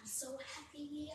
so happy.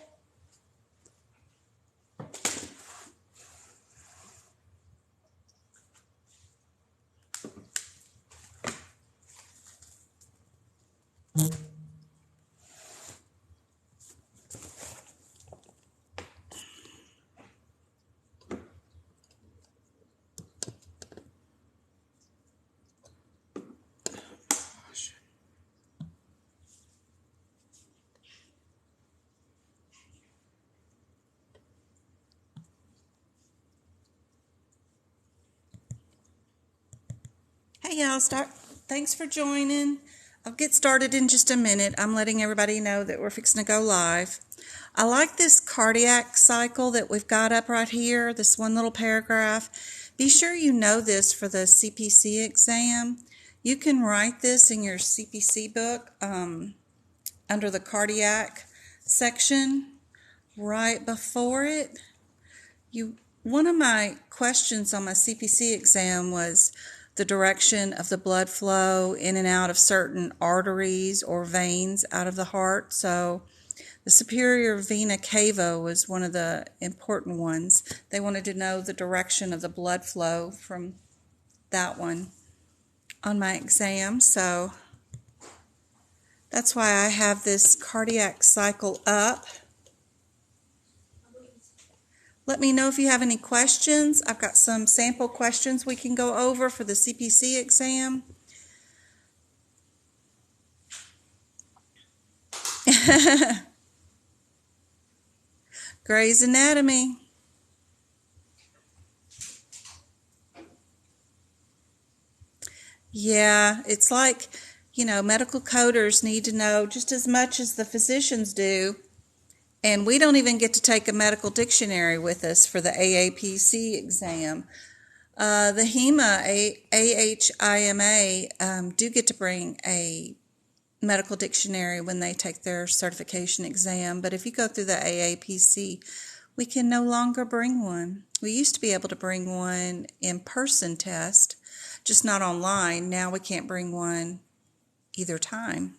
Hey y'all, thanks for joining. I'll get started in just a minute. I'm letting everybody know that we're fixing to go live. I like this cardiac cycle that we've got up right here, this one little paragraph. Be sure you know this for the CPC exam. You can write this in your CPC book under the cardiac section right before it. One of my questions on my CPC exam was the direction of the blood flow in and out of certain arteries or veins out of the heart. So the superior vena cava was one of the important ones. They wanted to know the direction of the blood flow from that one on my exam. So that's why I have this cardiac cycle up. Let me know if you have any questions. I've got some sample questions we can go over for the CPC exam. Grey's Anatomy. Yeah, it's like, medical coders need to know just as much as the physicians do. And we don't even get to take a medical dictionary with us for the Aapc exam. The HEMA, AHIMA, do get to bring a medical dictionary when they take their certification exam. But if you go through the Aapc, we can no longer bring one. We used to be able to bring one in-person test, just not online. Now we can't bring one either time.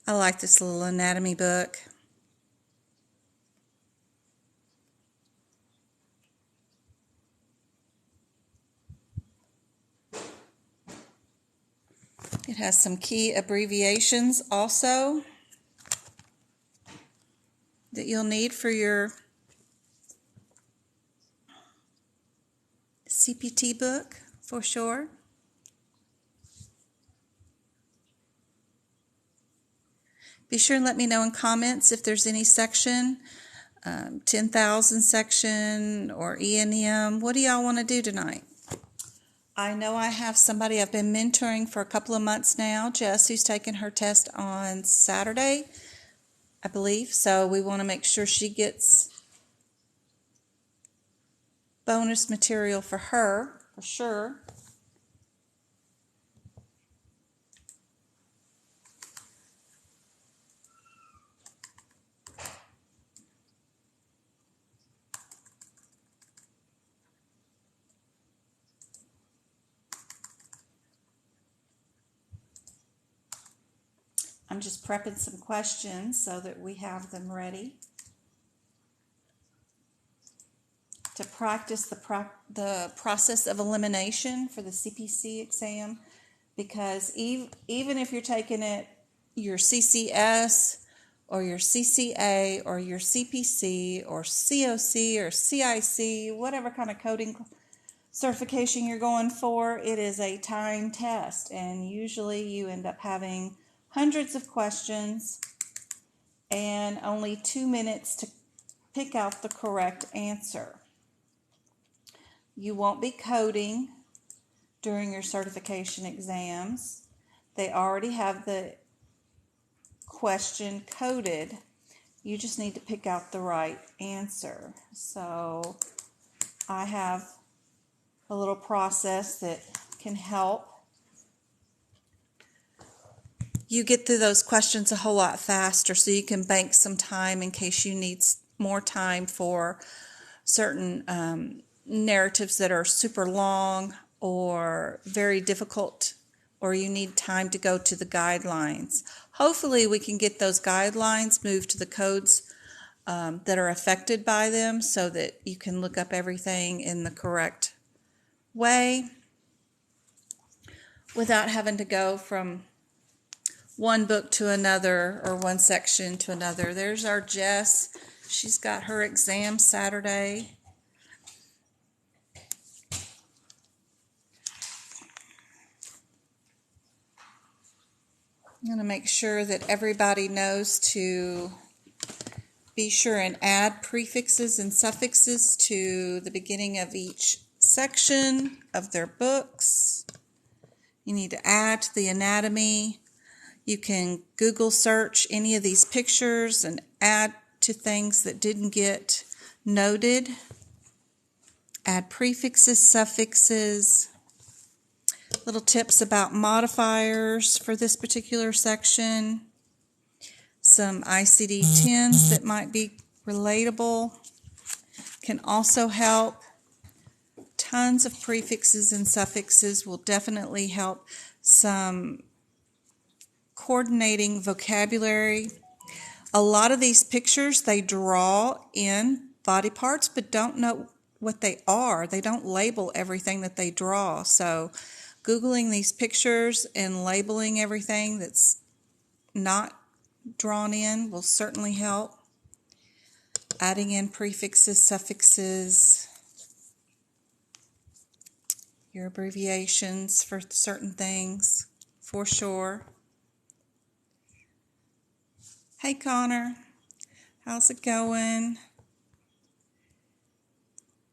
I like this little anatomy book. It has some key abbreviations also that you'll need for your CPT book for sure. Be sure and let me know in comments if there's any section, 10,000 section or E&M. What do y'all want to do tonight? I know I have somebody I've been mentoring for a couple of months now, Jess, who's taking her test on Saturday, I believe. So we want to make sure she gets bonus material for her, for sure. I'm just prepping some questions so that we have them ready to practice the process of elimination for the CPC exam, because even if you're taking it your CCS or your CCA or your CPC or COC or CIC, whatever kind of coding certification you're going for, it is a time test, and usually you end up having hundreds of questions and only 2 minutes to pick out the correct answer. You won't be coding during your certification exams. They already have the question coded. You just need to pick out the right answer. So I have a little process that can help you get through those questions a whole lot faster, so you can bank some time in case you need more time for certain narratives that are super long or very difficult, or you need time to go to the guidelines. Hopefully we can get those guidelines moved to the codes that are affected by them so that you can look up everything in the correct way without having to go from one book to another or one section to another. There's our Jess. She's got her exam Saturday. I'm going to make sure that everybody knows to be sure and add prefixes and suffixes to the beginning of each section of their books. You need to add to the anatomy. You can Google search any of these pictures and add to things that didn't get noted. Add prefixes, suffixes. Little tips about modifiers for this particular section. Some ICD10s that might be relatable can also help. Tons of prefixes and suffixes will definitely help. Some coordinating vocabulary. A lot of these pictures, they draw in body parts but don't know what they are. They don't label everything that they draw. So Googling these pictures and labeling everything that's not drawn in will certainly help. Adding in prefixes, suffixes, your abbreviations for certain things, for sure. Hey Connor, how's it going?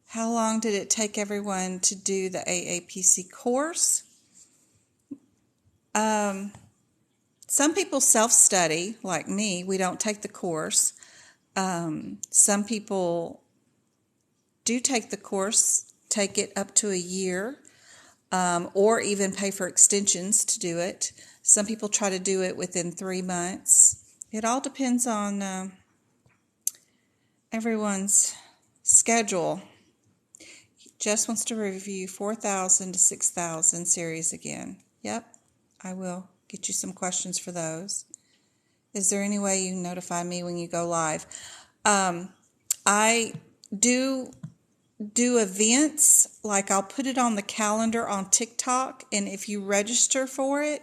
How long did it take everyone to do the AAPC course? Some people self-study, like me. We don't take the course. Some people do take the course, take it up to a year, or even pay for extensions to do it. Some people try to do it within 3 months. It all depends on everyone's schedule. Jess wants to review 4,000 to 6,000 series again. Yep, I will get you some questions for those. Is there any way you can notify me when you go live? I do events, like I'll put it on the calendar on TikTok, and if you register for it,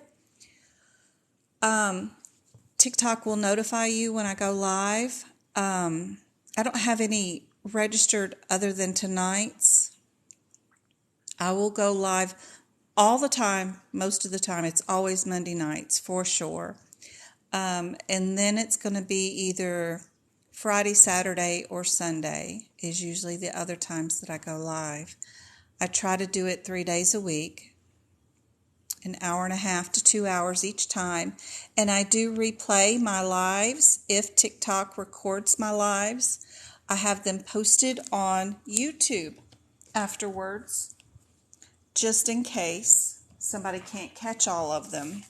TikTok will notify you when I go live. I don't have any registered other than tonight's. I will go live all the time, most of the time. It's always Monday nights, for sure. And then it's going to be either Friday, Saturday, or Sunday is usually the other times that I go live. I try to do it 3 days a week, an hour and a half to 2 hours each time. And I do replay my lives. If TikTok records my lives, I have them posted on YouTube afterwards, just in case somebody can't catch all of them.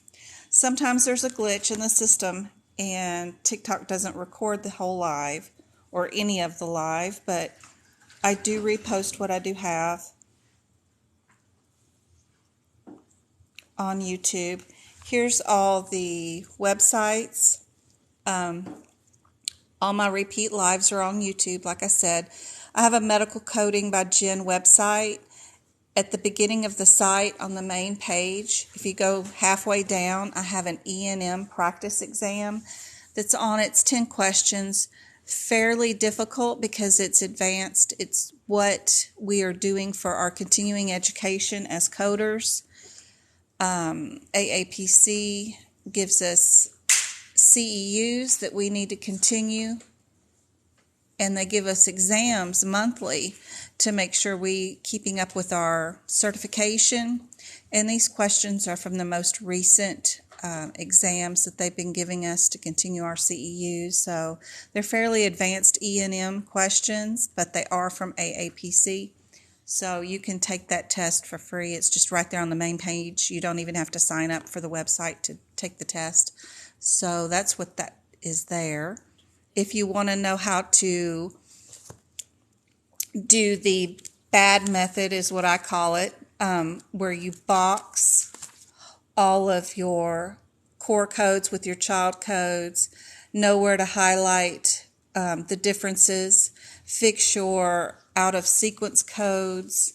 Sometimes there's a glitch in the system and TikTok doesn't record the whole live or any of the live, but I do repost what I do have on YouTube. Here's all the websites. All my repeat lives are on YouTube, like I said. I have a medical coding by Jen website. At the beginning of the site on the main page, if you go halfway down, I have an E&M practice exam that's on its 10 questions. Fairly difficult because it's advanced. It's what we are doing for our continuing education as coders. AAPC gives us CEUs that we need to continue, and they give us exams monthly to make sure we keeping up with our certification. And these questions are from the most recent exams that they've been giving us to continue our CEUs. So they're fairly advanced E&M questions, but they are from AAPC. So you can take that test for free. It's just right there on the main page. You don't even have to sign up for the website to take the test. So that's what that is there. If you want to know how to do the bad method, is what I call it, where you box all of your core codes with your child codes, know where to highlight the differences, fix your out-of-sequence codes,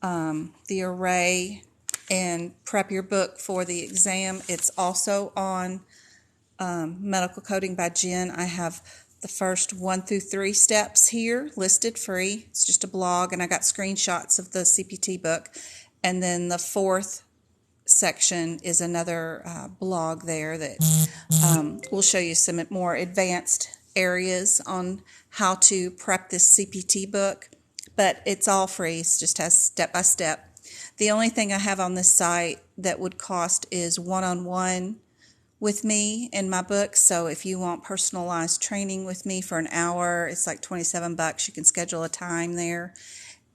the array, and prep your book for the exam. It's also on Medical Coding by Jen. I have the first 1 through 3 steps here listed free. It's just a blog, and I got screenshots of the CPT book. And then the 4th section is another blog there that will show you some more advanced areas on how to prep this CPT book. But it's all free. It just has step by step. The only thing I have on this site that would cost is one-on-one with me in my book. So if you want personalized training with me for an hour, it's like $27. You can schedule a time there,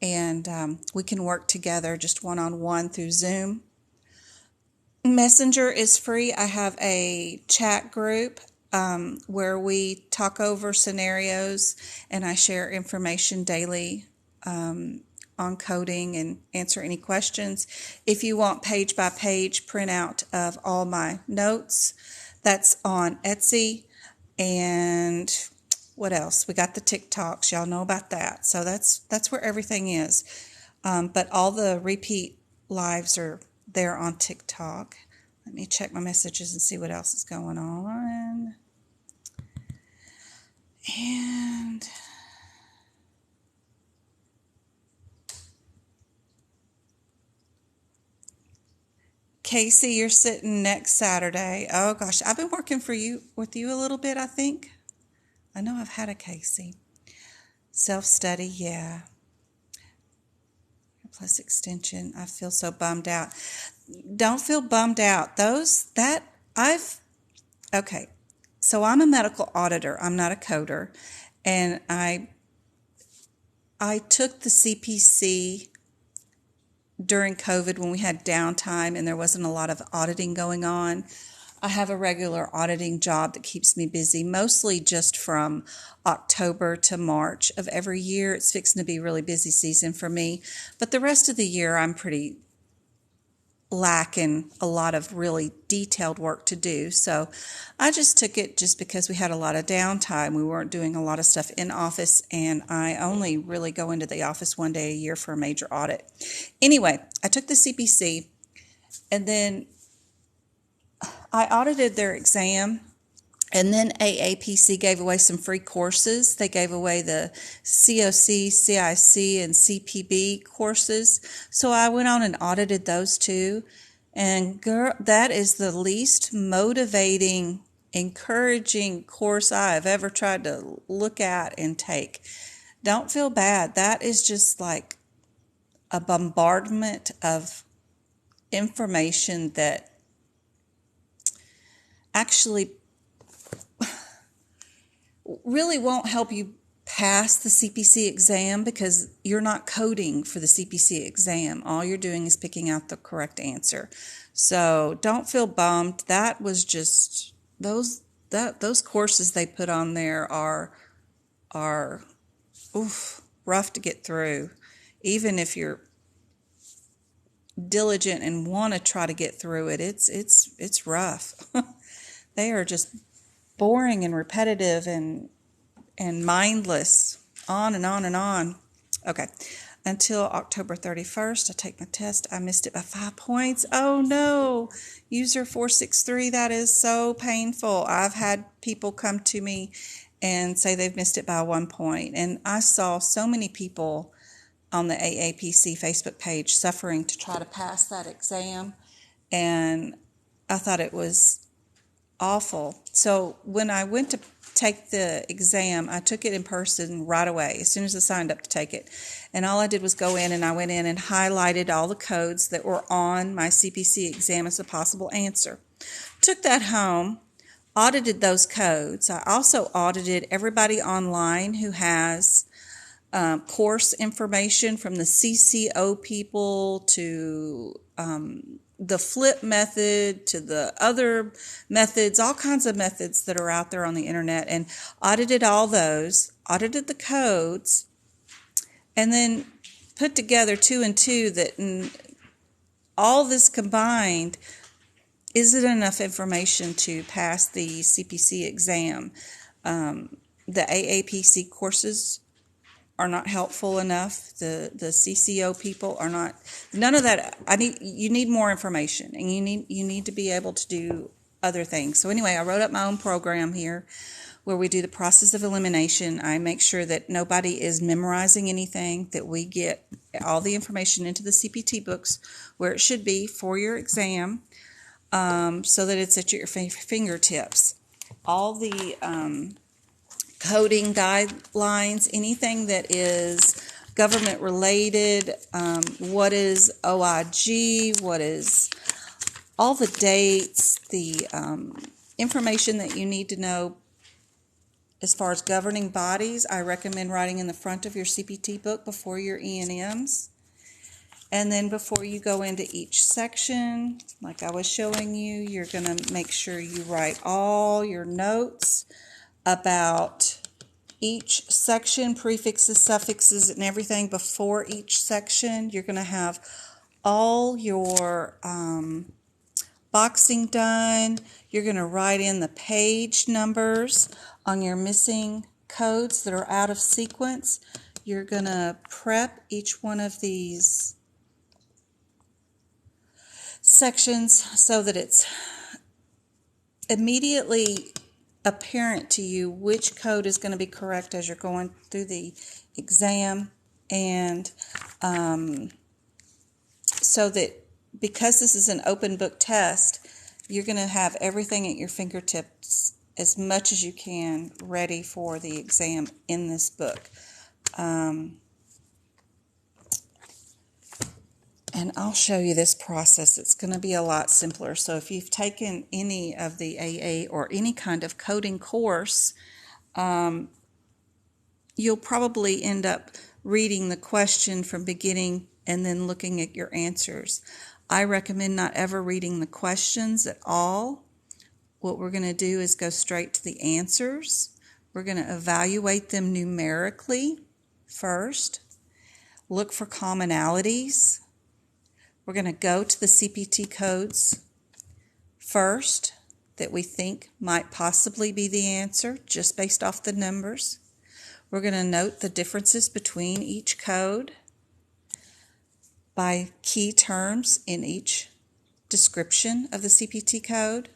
and we can work together just one-on-one through Zoom. Messenger is free. I have a chat group where we talk over scenarios, and I share information daily on coding and answer any questions. If you want page by page printout of all my notes, that's on Etsy. And what else? We got the TikToks. Y'all know about that. So that's where everything is. But all the repeat lives are there on TikTok. Let me check my messages and see what else is going on. And Casey, you're sitting next Saturday. Oh gosh, I've been working with you a little bit, I think. I know I've had a Casey. Self-study, yeah. Plus extension. I feel so bummed out. Don't feel bummed out. Okay. So I'm a medical auditor. I'm not a coder. And I took the CPC during COVID when we had downtime and there wasn't a lot of auditing going on. I have a regular auditing job that keeps me busy, mostly just from October to March of every year. It's fixing to be a really busy season for me. But the rest of the year, I'm pretty lacking a lot of really detailed work to do. So I just took it just because we had a lot of downtime. We weren't doing a lot of stuff in office, and I only really go into the office one day a year for a major audit. Anyway, I took the CPC, and then I audited their exam, and then Aapc gave away some free courses. They gave away the COC, CIC, and CPB courses. So I went on and audited those too. And girl, that is the least motivating, encouraging course I have ever tried to look at and take. Don't feel bad. That is just like a bombardment of information that actually really won't help you pass the CPC exam because you're not coding for the CPC exam. All you're doing is picking out the correct answer. So don't feel bummed. That was just those courses they put on there are rough to get through. Even if you're diligent and want to try to get through it, it's rough. They are just boring and repetitive and mindless, on and on and on. Okay, until October 31st, I take my test. I missed it by 5 points. Oh no, user 463, that is so painful. I've had people come to me and say they've missed it by 1 point. And I saw so many people on the AAPC Facebook page suffering to try to pass that exam. And I thought it was awful. So when I went to take the exam, I took it in person right away as soon as I signed up to take it. And all I did was go in, and I went in and highlighted all the codes that were on my CPC exam as a possible answer. Took that home, audited those codes. I also audited everybody online who has course information, from the CCO people to the flip method to the other methods, all kinds of methods that are out there on the internet, and audited all those, audited the codes, and then put together 2 and 2 that all this combined isn't enough information to pass the CPC exam. The Aapc courses are not helpful enough. The CCO people are not. None of that. You need more information, and you need to be able to do other things. So anyway, I wrote up my own program here where we do the process of elimination. I make sure that nobody is memorizing anything, that we get all the information into the CPT books where it should be for your exam, so that it's at your fingertips. All the coding guidelines, anything that is government related, what is OIG, what is all the dates, the information that you need to know as far as governing bodies, I recommend writing in the front of your CPT book before your E&Ms. And then before you go into each section, like I was showing you, you're going to make sure you write all your notes about each section, prefixes, suffixes, and everything before each section. You're going to have all your boxing done. You're going to write in the page numbers on your missing codes that are out of sequence. You're going to prep each one of these sections so that it's immediately apparent to you which code is going to be correct as you're going through the exam, and so that because this is an open book test, you're going to have everything at your fingertips as much as you can ready for the exam in this book. And I'll show you this process. It's going to be a lot simpler. So if you've taken any of the AA or any kind of coding course, you'll probably end up reading the question from beginning and then looking at your answers. I recommend not ever reading the questions at all. What we're going to do is go straight to the answers. We're going to evaluate them numerically first. Look for commonalities. We're going to go to the CPT codes first that we think might possibly be the answer just based off the numbers. We're going to note the differences between each code by key terms in each description of the CPT code.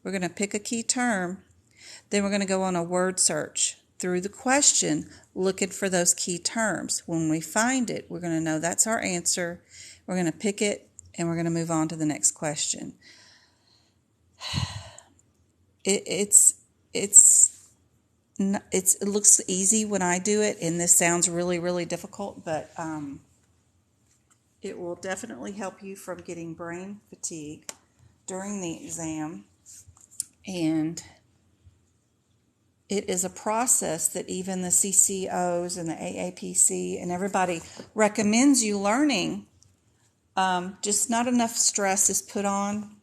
We're going to pick a key term. Then we're going to go on a word search through the question looking for those key terms. When we find it, we're going to know that's our answer. We're going to pick it, and we're going to move on to the next question. It looks easy when I do it, and this sounds really, really difficult, but it will definitely help you from getting brain fatigue during the exam. And it is a process that even the CCOs and the AAPC and everybody recommends you learning. Just not enough stress is put on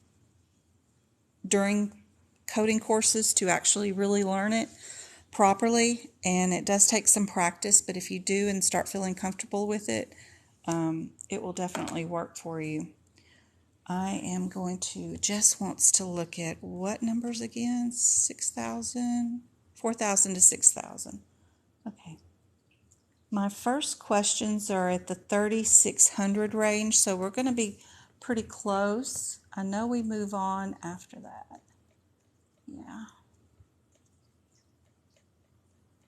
during coding courses to actually really learn it properly, and it does take some practice, but if you do and start feeling comfortable with it, it will definitely work for you. I am going to, Jess wants to look at what numbers again? 6,000, 4,000 to 6,000. Okay. My first questions are at the 3,600 range, so we're going to be pretty close. I know we move on after that. Yeah.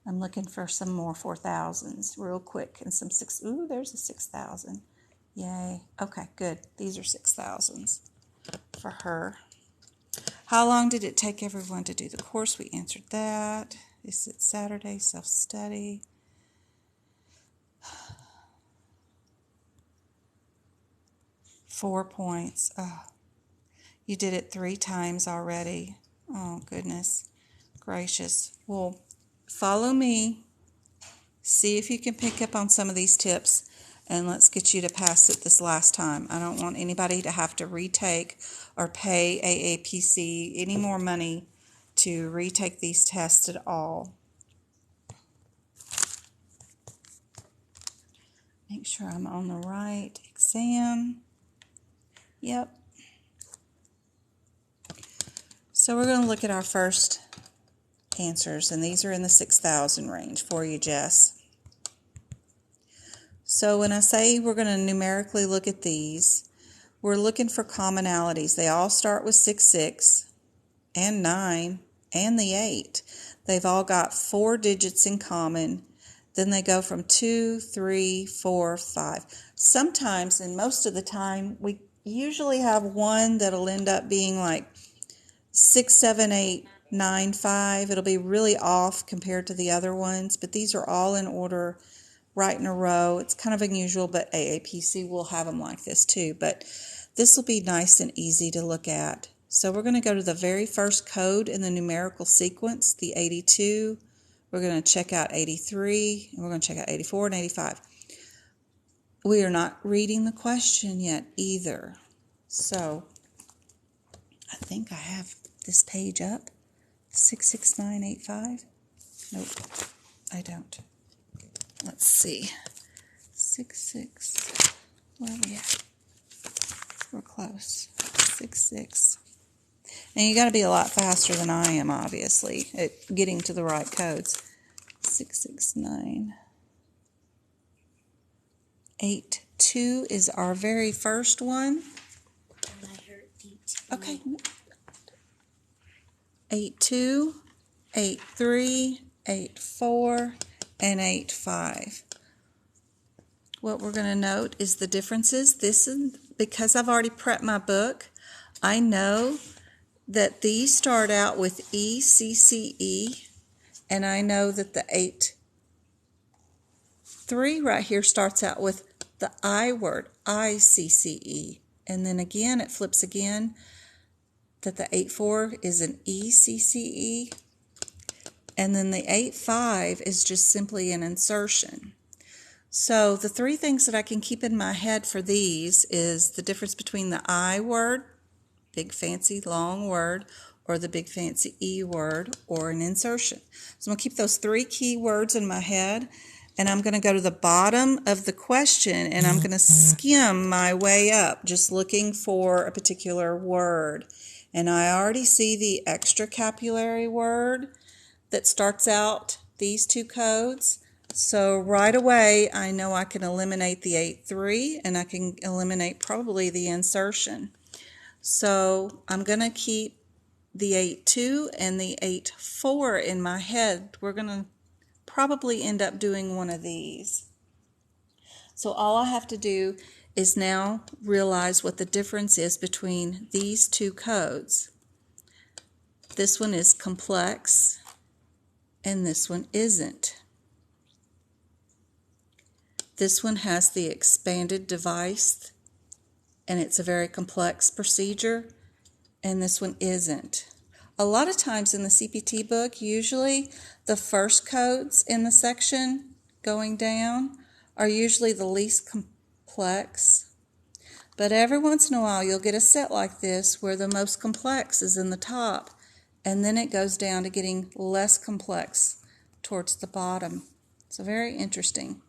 I'm looking for some more 4,000s real quick and some six. Ooh, there's a 6,000. Yay. Okay, good. These are 6,000s for her. How long did it take everyone to do the course? We answered that. Is it Saturday, self-study? Four points. Oh, you did it 3 times already. Oh, goodness gracious. Well, follow me. See if you can pick up on some of these tips, and let's get you to pass it this last time. I don't want anybody to have to retake or pay AAPC any more money to retake these tests at all. Make sure I'm on the right exam. Yep. So we're going to look at our first answers, and these are in the 6,000 range for you, Jess. So when I say we're going to numerically look at these, we're looking for commonalities. They all start with 6, 6, and 9, and the 8. They've all got 4 digits in common. Then they go from 2, 3, 4, 5. Sometimes, and most of the time, we usually have one that'll end up being like 6, 7, 8, 9, 5. It'll be really off compared to the other ones, but these are all in order right in a row. It's kind of unusual, but AAPC will have them like this too. But this will be nice and easy to look at. So we're going to go to the very first code in the numerical sequence, the 82. We're going to check out 83, and we're going to check out 84 and 85. We are not reading the question yet either. So I think I have this page up, 66985. Nope, I don't. Let's see, 66, where are we at? We're close, 66. And you got to be a lot faster than I am, obviously, at getting to the right codes. 66982 is our very first one. Okay. 82, 83, 84, and 85. What we're going to note is the differences. This is because I've already prepped my book. I know that these start out with ECCE, and I know that the 8-3 right here starts out with the I word, ICCE, and then again it flips again that the 8-4 is an ECCE, and then the 8-5 is just simply an insertion. So the 3 things that I can keep in my head for these is the difference between the I word, big fancy long word, or the big fancy E word, or an insertion. So I'm going to keep those 3 key words in my head, and I'm going to go to the bottom of the question, and I'm going to skim my way up, just looking for a particular word. And I already see the extracapillary word that starts out these 2 codes. So right away, I know I can eliminate the 8-3, and I can eliminate probably the insertion. So I'm going to keep the 8-2 and the 8-4 in my head. We're going to probably end up doing one of these. So all I have to do is now realize what the difference is between these 2 codes. This one is complex, and this one isn't. This one has the expanded device, and it's a very complex procedure, and this one isn't. A lot of times in the CPT book, usually the first codes in the section going down are usually the least complex, but every once in a while you'll get a set like this where the most complex is in the top, and then it goes down to getting less complex towards the bottom. So very interesting.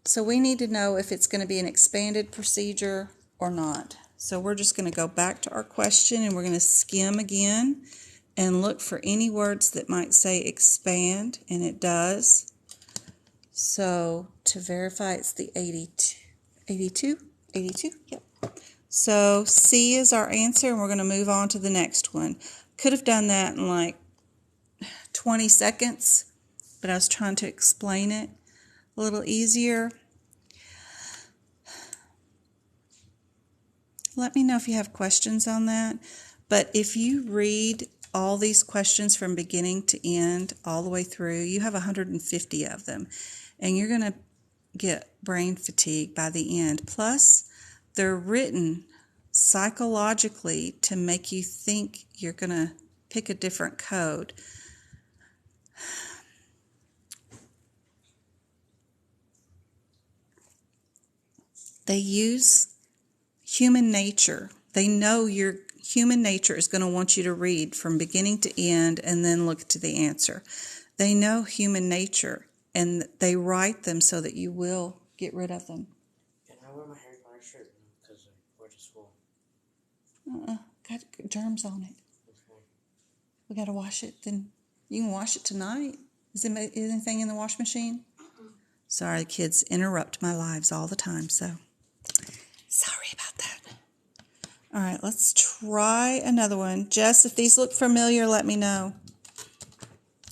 So we need to know if it's going to be an expanded procedure or not. So we're just going to go back to our question, and we're going to skim again and look for any words that might say expand, and it does. So to verify, it's the 82, yep. So C is our answer, and we're going to move on to the next one. Could have done that in like 20 seconds, but I was trying to explain it a little easier. Let me know if you have questions on that. But if you read all these questions from beginning to end, all the way through, you have 150 of them. And you're going to get brain fatigue by the end. Plus, they're written psychologically to make you think you're going to pick a different code. They use human nature. They know your human nature is going to want you to read from beginning to end and then look to the answer. They know human nature, and they write them so that you will get rid of them. Can I wear my Harry Potter shirt because I wear to school? Got germs on it. We got to wash it. Then you can wash it tonight. Is there anything in the wash machine? Sorry, kids interrupt my lives all the time, so sorry about that. All right, let's try another one. Jess, if these look familiar, let me know,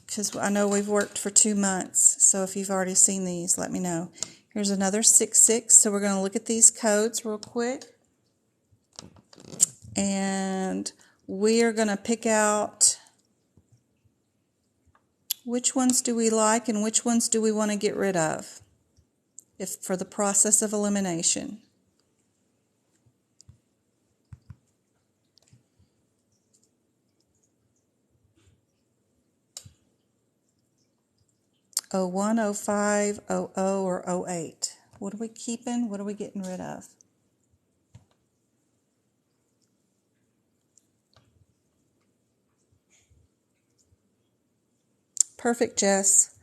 because I know we've worked for 2 months, so if you've already seen these, let me know. Here's another 6-6, so we're going to look at these codes real quick, and we are going to pick out which ones do we like and which ones do we want to get rid of for the process of elimination. '01, '05, '00, or '08. What are we keeping? What are we getting rid of? Perfect, Jess.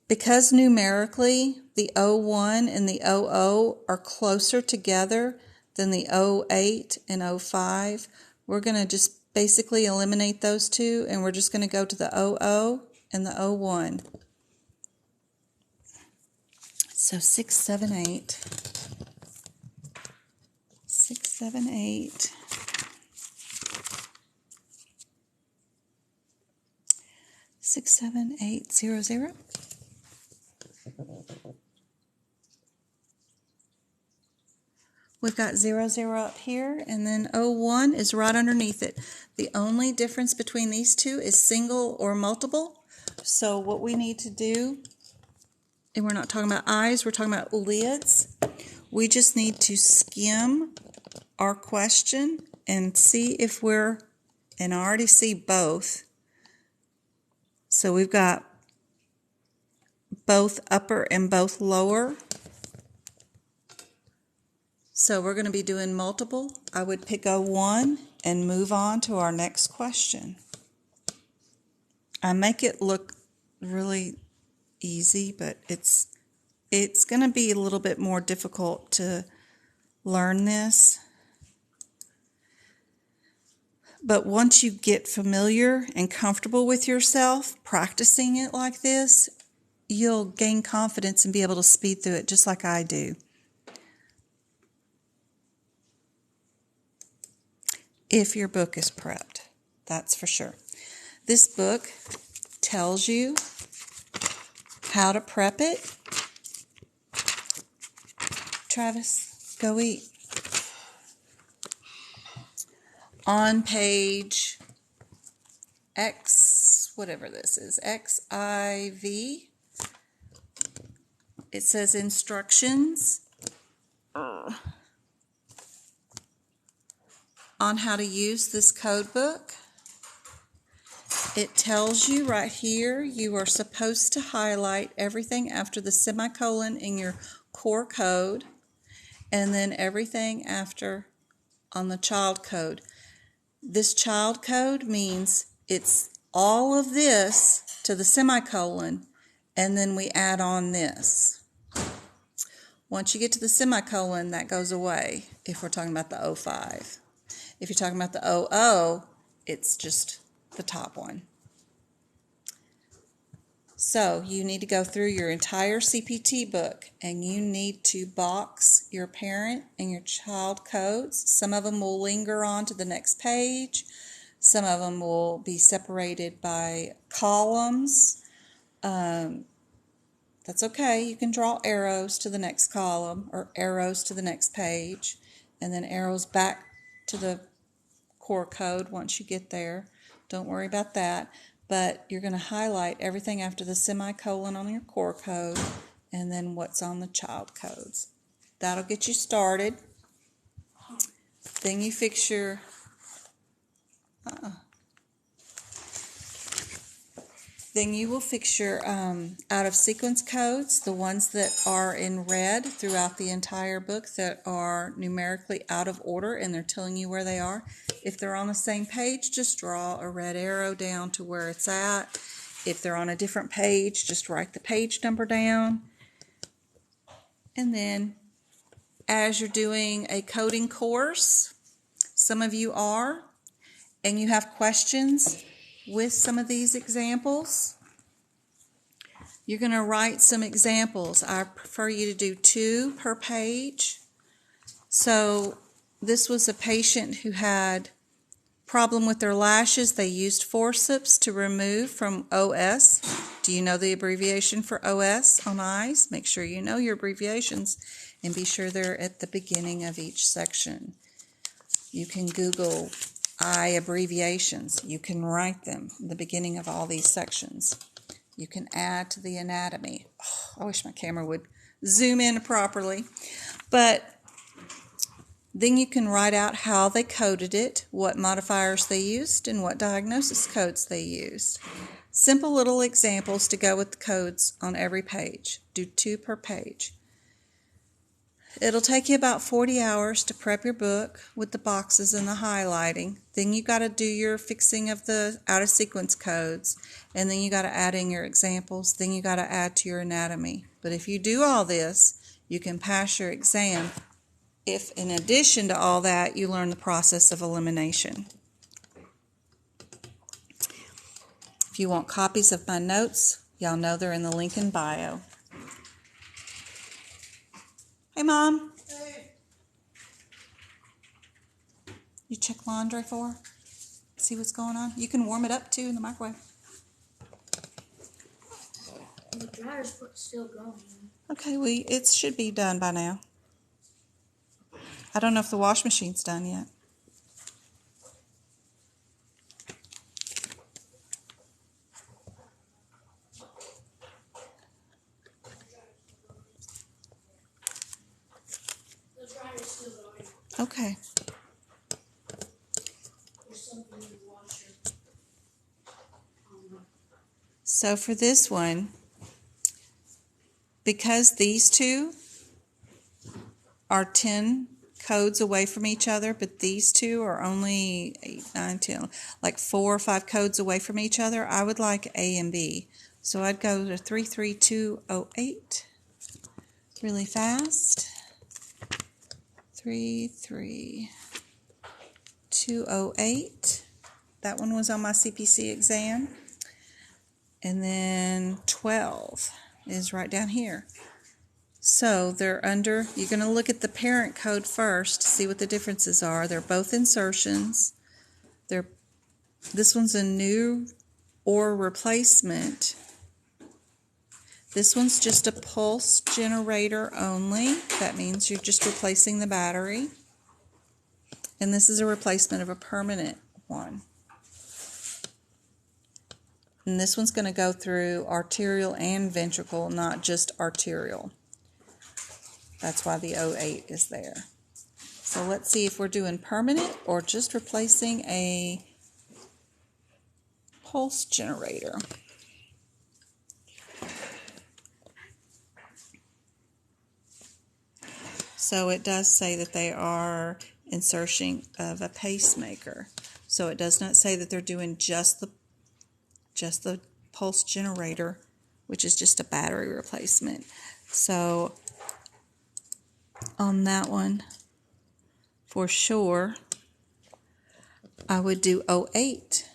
Because numerically the '01 and the '00 are closer together than the '08 and '05, we're going to just basically eliminate those two, and we're just going to go to the '00 and the '01. So 6, 7, 8. 6, 7, 8. 6, 7, 8, 0, 0. We've got 0, 0 up here, and then '01 is right underneath it. The only difference between these two is single or multiple. So what we need to do, and we're not talking about eyes, we're talking about lids. We just need to skim our question and see if and I already see both. So we've got both upper and both lower. So we're going to be doing multiple. I would pick '01 and move on to our next question. I make it look really easy, but it's going to be a little bit more difficult to learn this. But once you get familiar and comfortable with yourself practicing it like this, you'll gain confidence and be able to speed through it just like I do. If your book is prepped, that's for sure. This book tells you how to prep it. Travis, go eat. On page X, whatever this is, XIV, it says instructions on how to use this code book. It tells you right here you are supposed to highlight everything after the semicolon in your core code, and then everything after on the child code. This child code means it's all of this to the semicolon, and then we add on this. Once you get to the semicolon, that goes away if we're talking about the '05. If you're talking about the '00, it's just the top one. So you need to go through your entire CPT book, and you need to box your parent and your child codes. Some of them will linger on to the next page. Some of them will be separated by columns. That's okay. You can draw arrows to the next column or arrows to the next page, and then arrows back to the core code once you get there. Don't worry about that. But you're going to highlight everything after the semicolon on your core code and then what's on the child codes. That'll get you started. Then you fix your Then you will fix your out of sequence codes, the ones that are in red throughout the entire book that are numerically out of order and they're telling you where they are. If they're on the same page, just draw a red arrow down to where it's at. If they're on a different page, just write the page number down. And then as you're doing a coding course, some of you are, and you have questions with some of these examples, you're going to write some examples. I prefer you to do 2 per page. So this was a patient who had problem with their lashes. They used forceps to remove from OS. Do you know the abbreviation for OS on eyes? Make sure you know your abbreviations and be sure they're at the beginning of each section. You can Google eye abbreviations. You can write them at the beginning of all these sections. You can add to the anatomy. Oh, I wish my camera would zoom in properly. But then you can write out how they coded it, what modifiers they used, and what diagnosis codes they used. Simple little examples to go with the codes on every page. Do 2 per page. It'll take you about 40 hours to prep your book with the boxes and the highlighting. Then you got to do your fixing of the out-of-sequence codes, and then you got to add in your examples. Then you got to add to your anatomy. But if you do all this, you can pass your exam if, in addition to all that, you learn the process of elimination. If you want copies of my notes, y'all know they're in the link in bio. Hey, Mom. Hey. You check laundry for her? See what's going on? You can warm it up, too, in the microwave. The dryer's still going. Okay, well, it should be done by now. I don't know if the wash machine's done yet. The dryer's still going. Okay. There's something in the washer. So for this one, because these two are 10 codes away from each other, but these two are only 8, 9, 10, like 4 or 5 codes away from each other, I would like A and B. So I'd go to 33208 really fast. 33208. That one was on my CPC exam. And then 12 is right down here. So they're under, you're going to look at the parent code first to see what the differences are. They're both insertions. This one's a new or replacement. This one's just a pulse generator only. That means you're just replacing the battery. And this is a replacement of a permanent one. And this one's going to go through arterial and ventricle, not just arterial. That's why the 08 is there. So let's see if we're doing permanent or just replacing a pulse generator. So it does say that they are insertion of a pacemaker. So it does not say that they're doing just the pulse generator, which is just a battery replacement. So on that one, for sure, I would do 08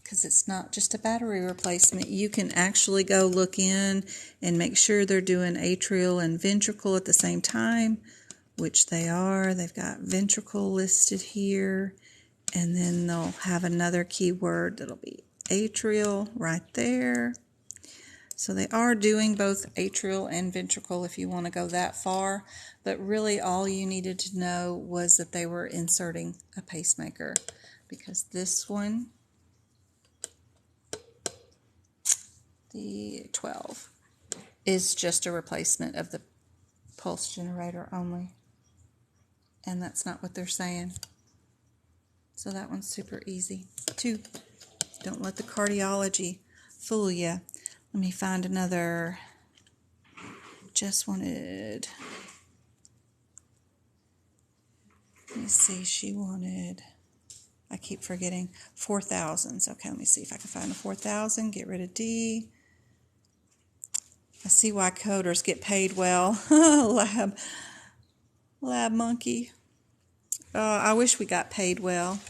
because it's not just a battery replacement. You can actually go look in and make sure they're doing atrial and ventricle at the same time, which they are. They've got ventricle listed here, and then they'll have another keyword that'll be atrial right there. So they are doing both atrial and ventricle if you want to go that far, but really all you needed to know was that they were inserting a pacemaker, because this one, the 12, is just a replacement of the pulse generator only, and that's not what they're saying. So that one's super easy. 2, don't let the cardiology fool you. Let me find another. Just wanted. Let me see. She wanted. I keep forgetting 4,000s. Okay, let me see if I can find a 4,000. Get rid of D. I see why coders get paid well. Lab monkey. I wish we got paid well.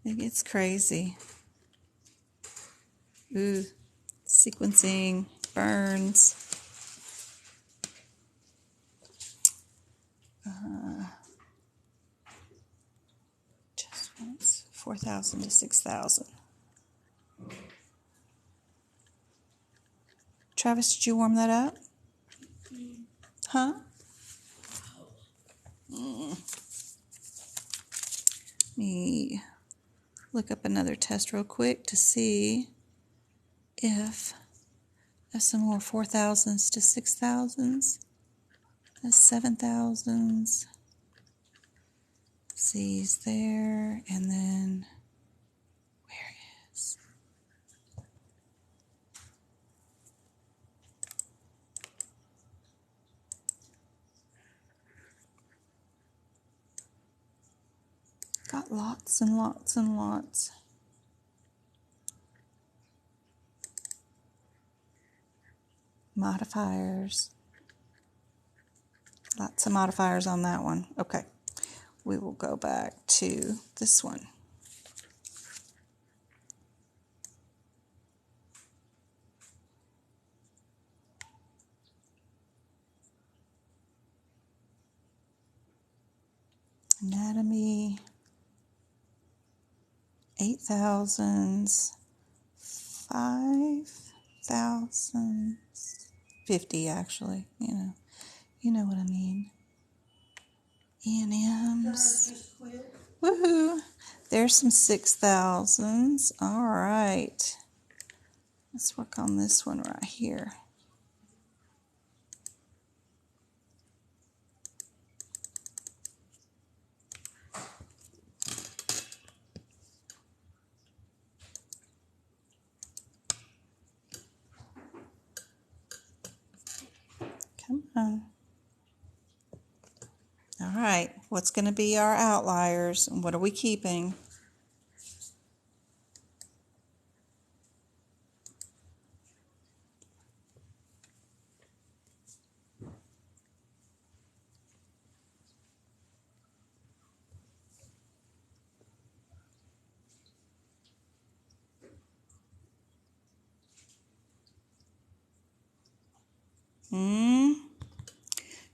It's crazy. Ooh, sequencing, burns. Just once, 4,000 to 6,000. Travis, did you warm that up? Huh? Let me look up another test real quick to see if there's some more 4,000s to 6,000s. That's 7,000s. C's there, and then where is? Got lots and lots and lots. Modifiers. Lots of modifiers on that one. Okay. We will go back to this one. Anatomy, 8,000s, 5,000s, 50 actually, you know what I mean. E&Ms. Woohoo! There's some 6,000s. All right. Let's work on this one right here. Come on. All right. What's going to be our outliers, and what are we keeping?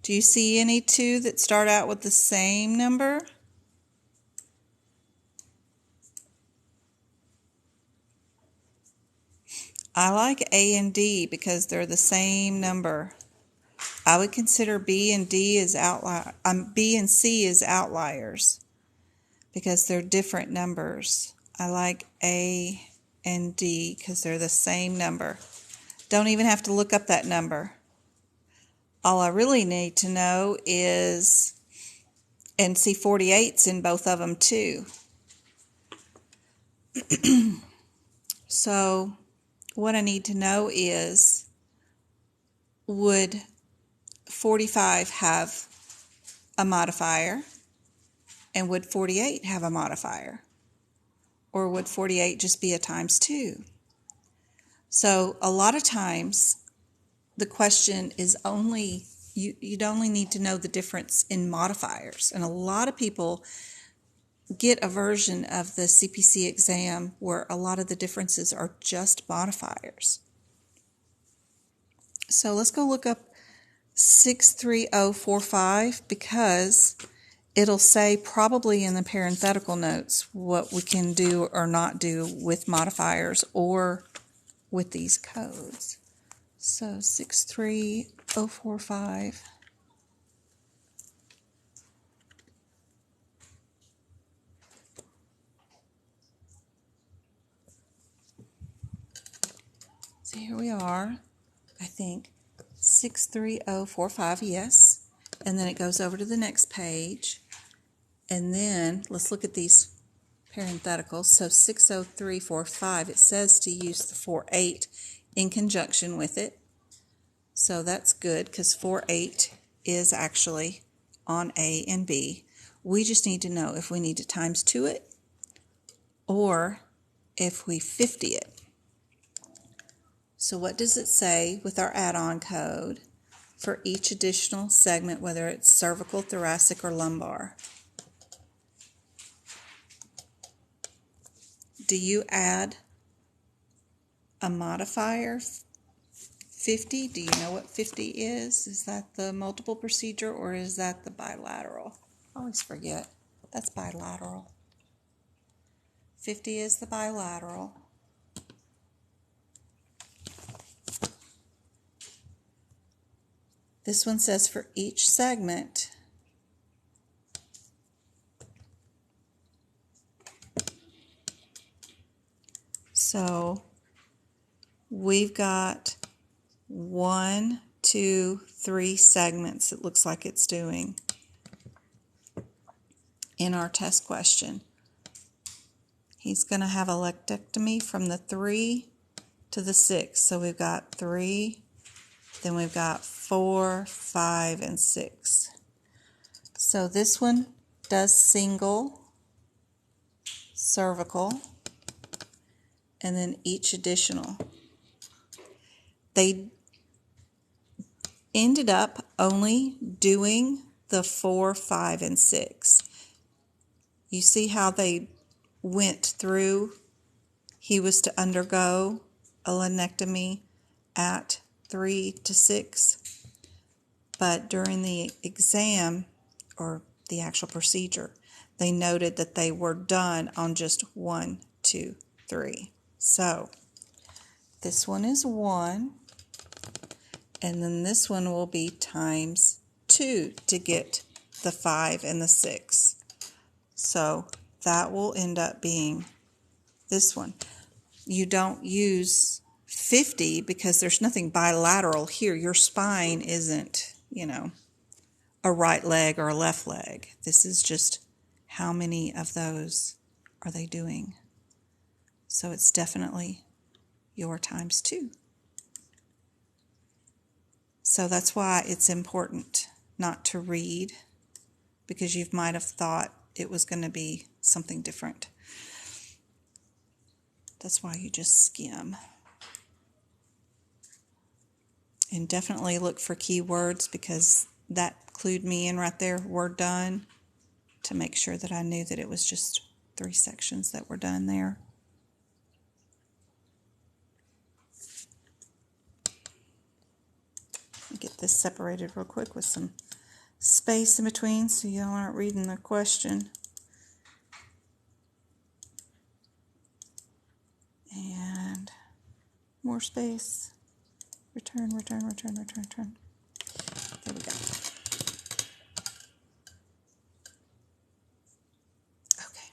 Do you see any two that start out with the same number? I like A and D because they're the same number. I would consider B and D as B and C as outliers because they're different numbers. I like A and D because they're the same number. Don't even have to look up that number. All I really need to know is, and see 48's in both of them too. So what I need to know is, would 45 have a modifier, and would 48 have a modifier? Or would 48 just be a times 2? So a lot of times the question is only, you'd only need to know the difference in modifiers. And a lot of people get a version of the CPC exam where a lot of the differences are just modifiers. So let's go look up 63045 because it'll say probably in the parenthetical notes what we can do or not do with modifiers or with these codes. So 63045. So here we are, I think, 63045, yes. And then it goes over to the next page. And then let's look at these parentheticals. So 60345, it says to use the 48 in conjunction with it. So that's good because 48 is actually on A and B. We just need to know if we need to times 2 it or if we 50 it. So what does it say with our add-on code? for each additional segment, whether it's cervical, thoracic, or lumbar. Do you add a modifier, 50? Do you know what 50 is? Is that the multiple procedure or is that the bilateral? I always forget. That's bilateral. 50 is the bilateral. This one says for each segment, so we've got 1, 2, 3 segments, it looks like it's doing in our test question. He's going to have a lectectomy from the 3 to the 6. So we've got 3, then we've got 4, 5, and 6. So this one does single cervical and then each additional. They ended up only doing the 4, 5, and 6. You see how they went through? He was to undergo a laminectomy at 3 to 6, but during the exam or the actual procedure, they noted that they were done on just 1, 2, 3. So this one is 1, and then this one will be times 2 to get the 5 and the 6. So that will end up being this one. You don't use 50 because there's nothing bilateral here. Your spine isn't, a right leg or a left leg. This is just how many of those are they doing. So it's definitely your times 2. So that's why it's important not to read, because you might have thought it was going to be something different. That's why you just skim. And definitely look for keywords, because that clued me in right there, we're done, to make sure that I knew that it was just 3 sections that were done there. Get this separated real quick with some space in between so y'all aren't reading the question. And more space. Return. There we go. Okay.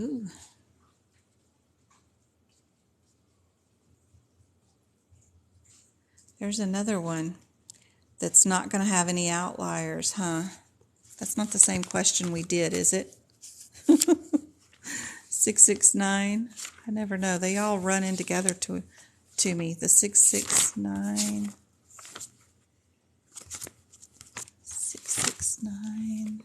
Ooh. There's another one that's not going to have any outliers, huh? That's not the same question we did, is it? 669. I never know. They all run in together to me. The 669. 669.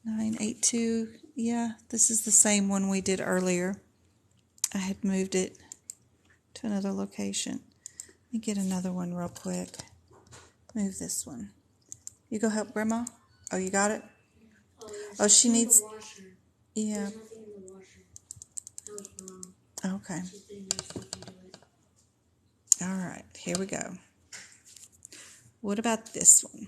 982. Yeah, this is the same one we did earlier. I had moved it to another location. Let me get another one real quick. Move this one. You go help Grandma? Oh, you got it? Oh, she needs... Yeah. There's nothing in the washer. That was wrong. Okay. She's putting her stuff into it. All right, here we go. What about this one?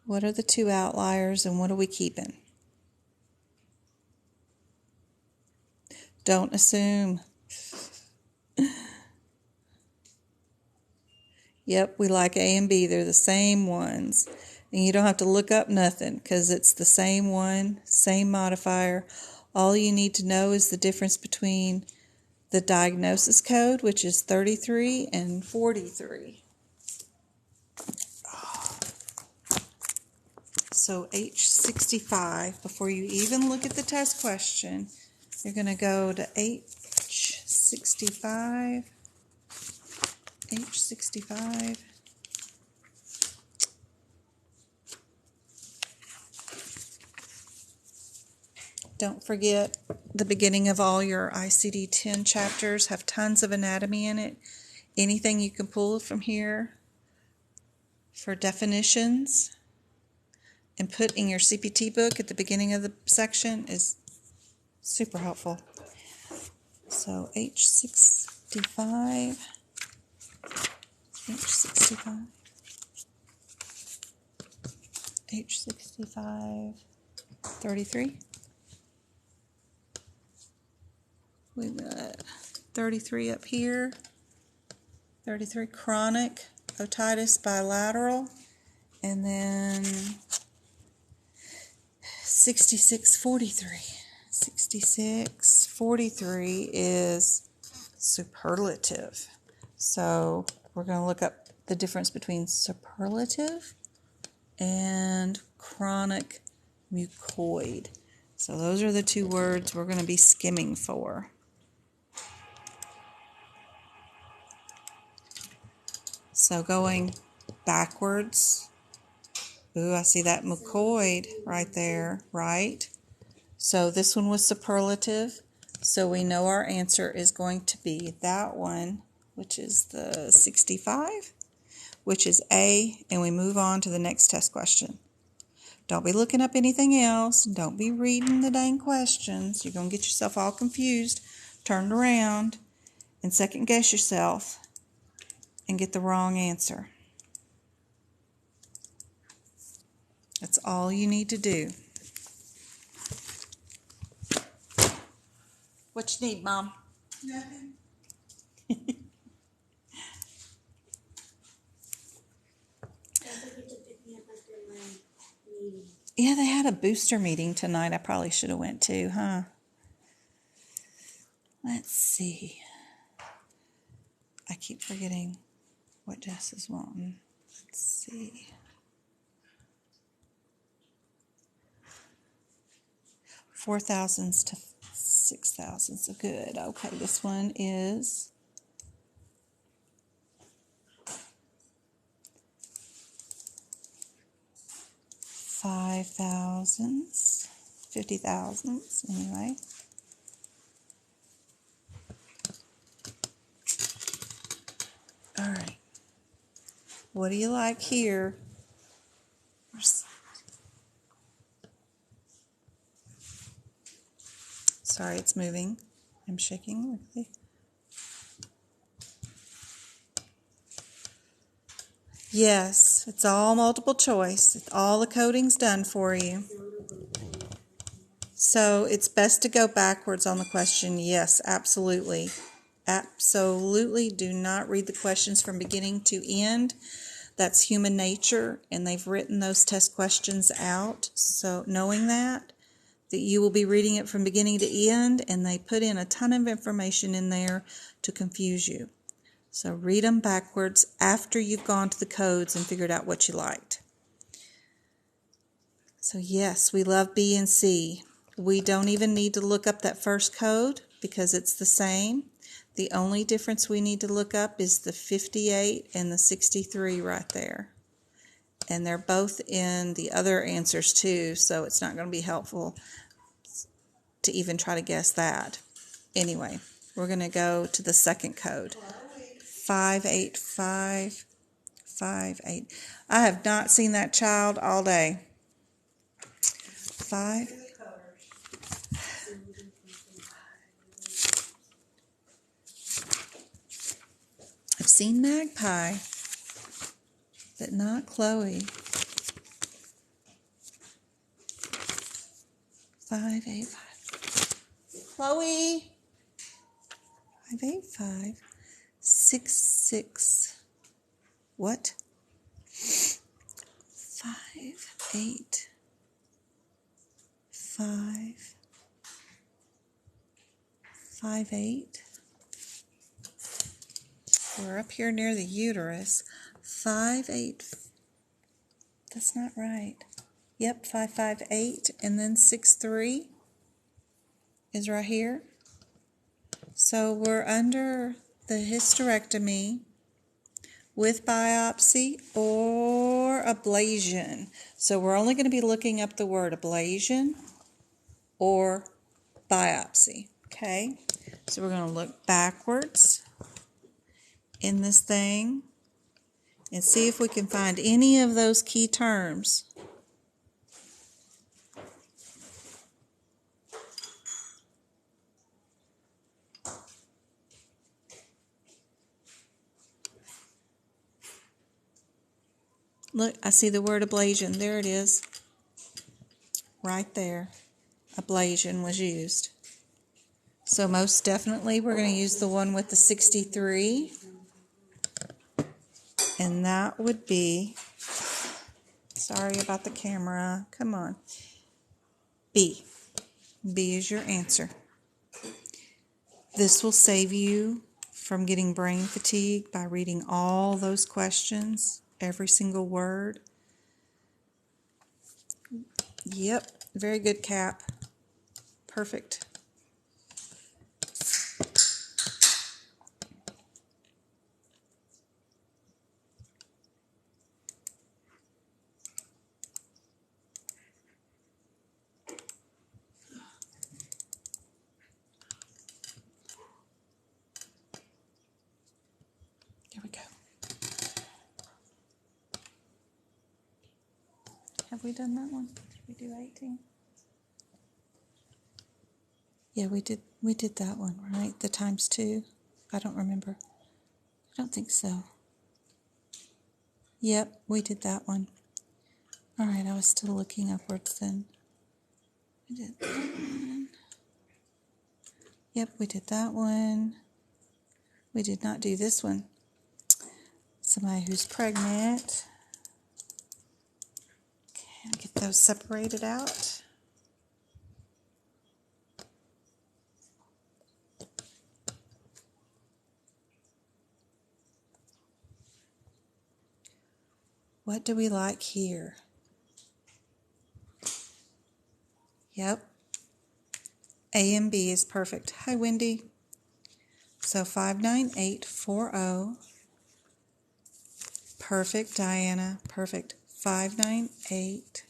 What are the 2 outliers and what are we keeping? Don't assume. Yep, we like A and B. They're the same ones. And you don't have to look up nothing because it's the same one, same modifier. All you need to know is the difference between the diagnosis code, which is 33 and So H65, before you even look at the test question, you're going to go to H65. H65. Don't forget, the beginning of all your ICD-10 chapters have tons of anatomy in it. Anything you can pull from here for definitions and put in your CPT book at the beginning of the section is super helpful. So H65, 33. We've got 33 up here. 33 chronic otitis bilateral. And then 6643. 6643 is superlative. So we're going to look up the difference between superlative and chronic mucoid. So those are the two words we're going to be skimming for. So going backwards, ooh, I see that mucoid right there, right? So this one was superlative, so we know our answer is going to be that one, which is the 65, which is A, and we move on to the next test question. Don't be looking up anything else. Don't be reading the dang questions. You're going to get yourself all confused, turned around, and second guess yourself and get the wrong answer. That's all you need to do. What you need, Mom? Nothing. Yeah, they had a booster meeting tonight. I probably should have went to, huh? Let's see. I keep forgetting what Jess is wanting. Let's see. 4,000s to 6,000s. So good. Okay, this one is 5,000s, 50,000s anyway. All right. What do you like here? Sorry, it's moving. I'm shaking with Yes, it's all multiple choice. All the coding's done for you. So it's best to go backwards on the question. Yes, absolutely. Absolutely do not read the questions from beginning to end. That's human nature, and they've written those test questions out. So knowing that you will be reading it from beginning to end, and they put in a ton of information in there to confuse you. So read them backwards after you've gone to the codes and figured out what you liked. So yes, we love B and C. We don't even need to look up that first code because it's the same. The only difference we need to look up is the 58 and the 63 right there. And they're both in the other answers too, so it's not going to be helpful to even try to guess that. Anyway, we're going to go to the second code. 58558. I have not seen that child all day. 5. I've seen Magpie, but not Chloe. 585. Chloe. 585. 66. What? 585. 58. We're up here near the uterus. 58. That's not right. Yep, 558, and then 63 is right here. So we're under the hysterectomy with biopsy or ablation. So we're only going to be looking up the word ablation or biopsy. Okay, so we're going to look backwards in this thing and see if we can find any of those key terms. Look, I see the word ablation. There it is. Right there. Ablation was used. So most definitely we're going to use the one with the 63. And that would be, sorry about the camera, come on, B. B is your answer. This will save you from getting brain fatigue by reading all those questions, every single word. Yep, very good, Cap. Perfect. There we go. Have we done that one? Did we do 18? Yeah, we did that one, right? The times 2. I don't remember. I don't think so. Yep, we did that one. All right, I was still looking upwards then. We did that one. Yep, we did that one. We did not do this one. Somebody who's pregnant. Okay, I'll get those separated out. What do we like here? Yep. A and B is perfect. Hi, Wendy. So 59840. Perfect, Diana. Perfect. 598.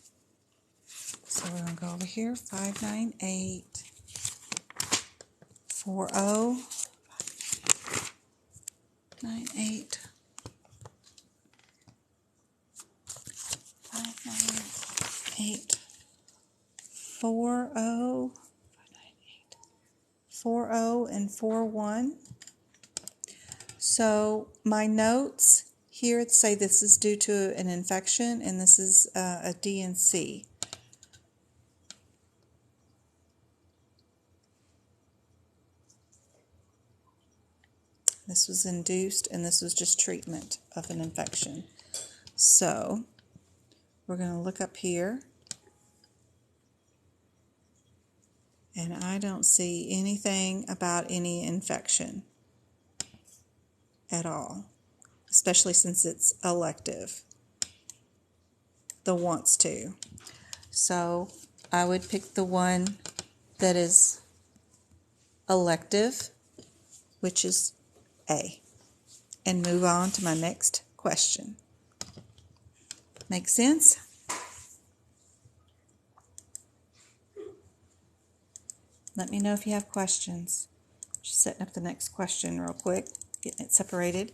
So we're going to go over here. 59840. 98. 598. 40. 40 and 41. So my notes here say this is due to an infection, and this is a D&C. This was induced, and this was just treatment of an infection. So we're going to look up here, and I don't see anything about any infection at all, especially since it's elective, the wants to. So I would pick the one that is elective, which is A, and move on to my next question. Make sense? Let me know if you have questions. Just setting up the next question real quick, getting it separated.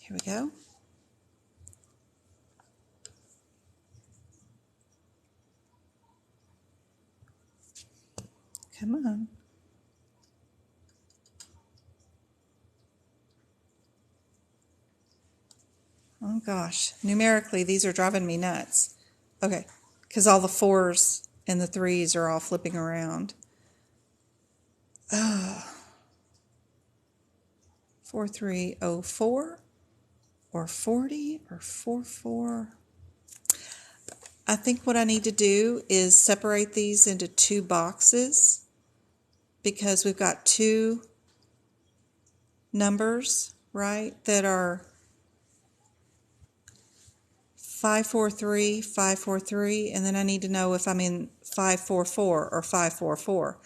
Here we go. Come on. Oh gosh, numerically these are driving me nuts. Okay, because all the 4s and the 3s are all flipping around. 4304 or 40 or 44. I think what I need to do is separate these into 2 boxes because we've got 2 numbers, right, that are 543, 543, and then I need to know if I'm in 544 or 544.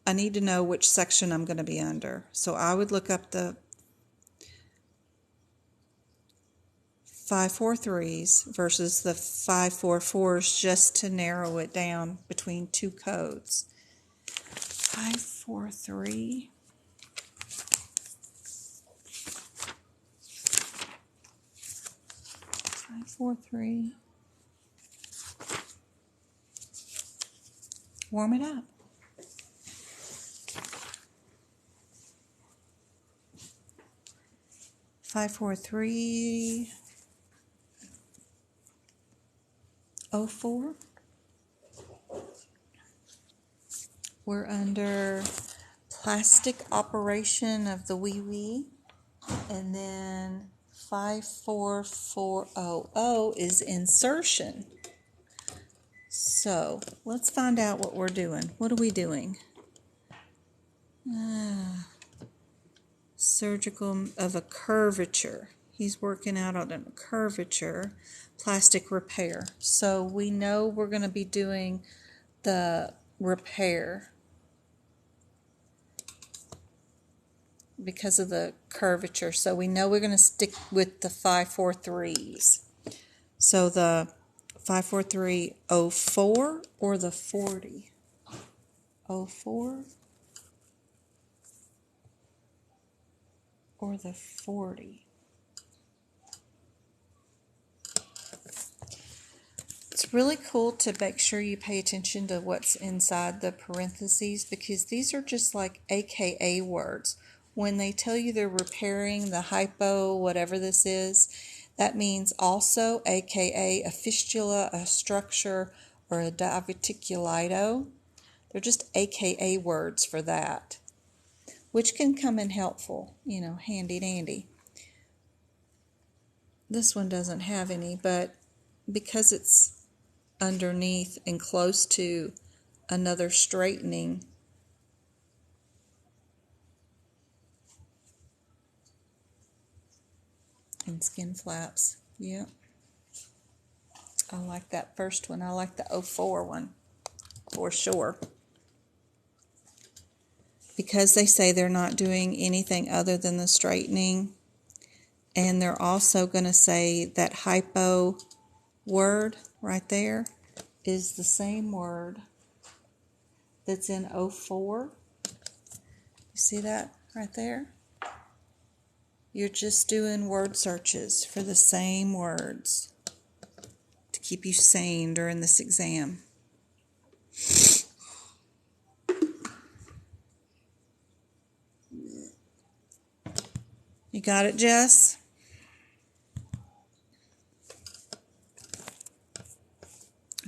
I need to know which section I'm going to be under. So I would look up the 543s versus the 544s just to narrow it down between two codes. 543. 543. Warm it up. Five, 4, 3, 0, 4. We're under plastic operation of the wee. And then 54400 is insertion. So let's find out what we're doing. What are we doing? Surgical of a curvature. He's working out on a curvature, plastic repair. So we know we're going to be doing the repair because of the curvature. So we know we're going to stick with the 543s. So the 54304 or the 40? 04 or the 40? It's really cool to make sure you pay attention to what's inside the parentheses because these are just like AKA words. When they tell you they're repairing the hypo, whatever this is, that means also AKA a fistula, a structure, or a diverticulitis. They're just AKA words for that, which can come in helpful, handy dandy. This one doesn't have any, but because it's underneath and close to another straightening, and skin flaps. Yep. I like that first one. I like the 04 one for sure. Because they say they're not doing anything other than the straightening. And they're also going to say that hypo word right there is the same word that's in 04. You see that right there? You're just doing word searches for the same words to keep you sane during this exam. You got it, Jess?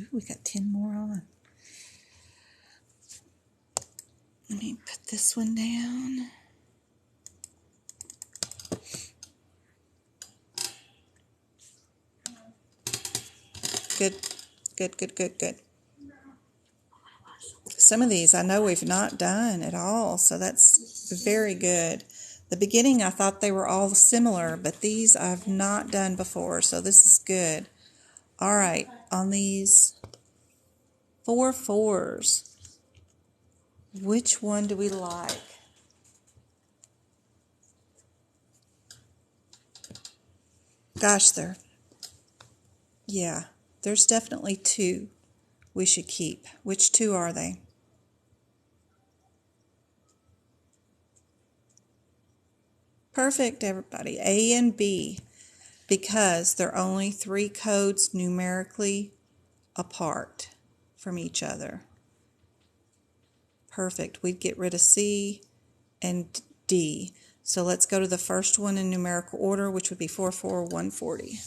Ooh, we got 10 more on. Let me put this one down. Good. Some of these I know we've not done at all, so that's very good. The beginning I thought they were all similar, but these I've not done before, so this is good. All right, on these 4 4s, which one do we like? Gosh, there's definitely 2 we should keep. Which 2 are they? Perfect, everybody. A and B, because they're only 3 codes numerically apart from each other. Perfect. We'd get rid of C and D. So let's go to the first one in numerical order, which would be 44140.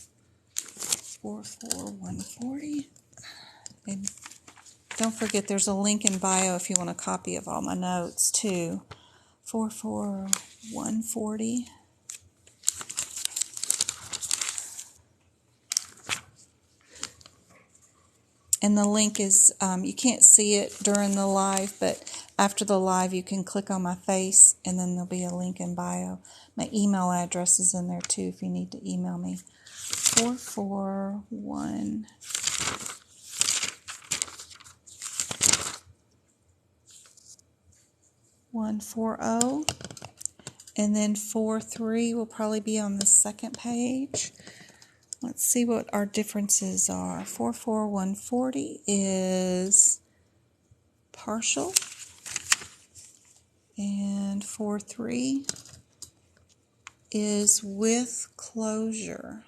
44140. And don't forget there's a link in bio if you want a copy of all my notes too. 44140. And the link is, you can't see it during the live, but after the live you can click on my face and then there'll be a link in bio. My email address is in there too if you need to email me. 44140, and then 43 will probably be on the second page. Let's see what our differences are. 44140 is partial, and 43 is with closure.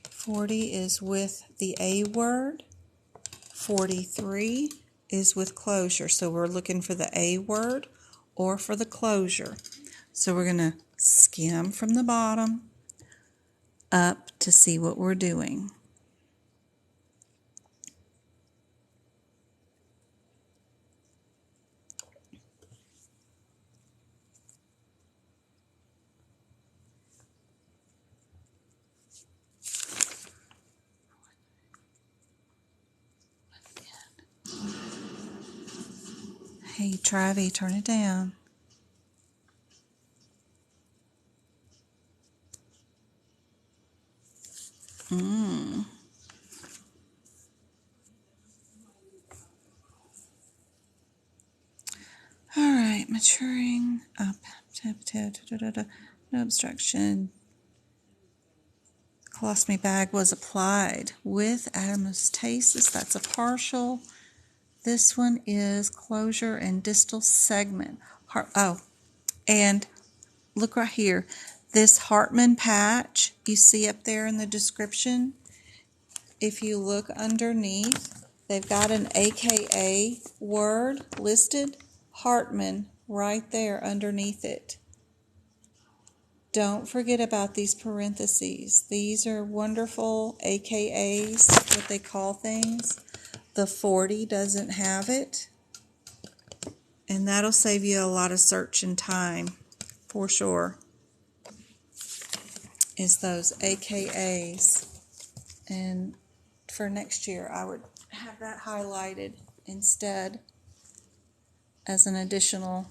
"40" is with the A word. 43 is with closure. So we're looking for the A word or for the closure. So we're going to skim from the bottom up to see what we're doing. Hey, Travie, turn it down. All right, maturing up. No obstruction. Colostomy bag was applied with anastomosis. That's a partial. This one is closure and distal segment. And look right here. This Hartman patch you see up there in the description, if you look underneath, they've got an AKA word listed, Hartman, right there underneath it. Don't forget about these parentheses. These are wonderful AKAs, what they call things. The 40 doesn't have it, and that'll save you a lot of search and time, for sure, is those AKAs. And for next year, I would have that highlighted instead as an additional,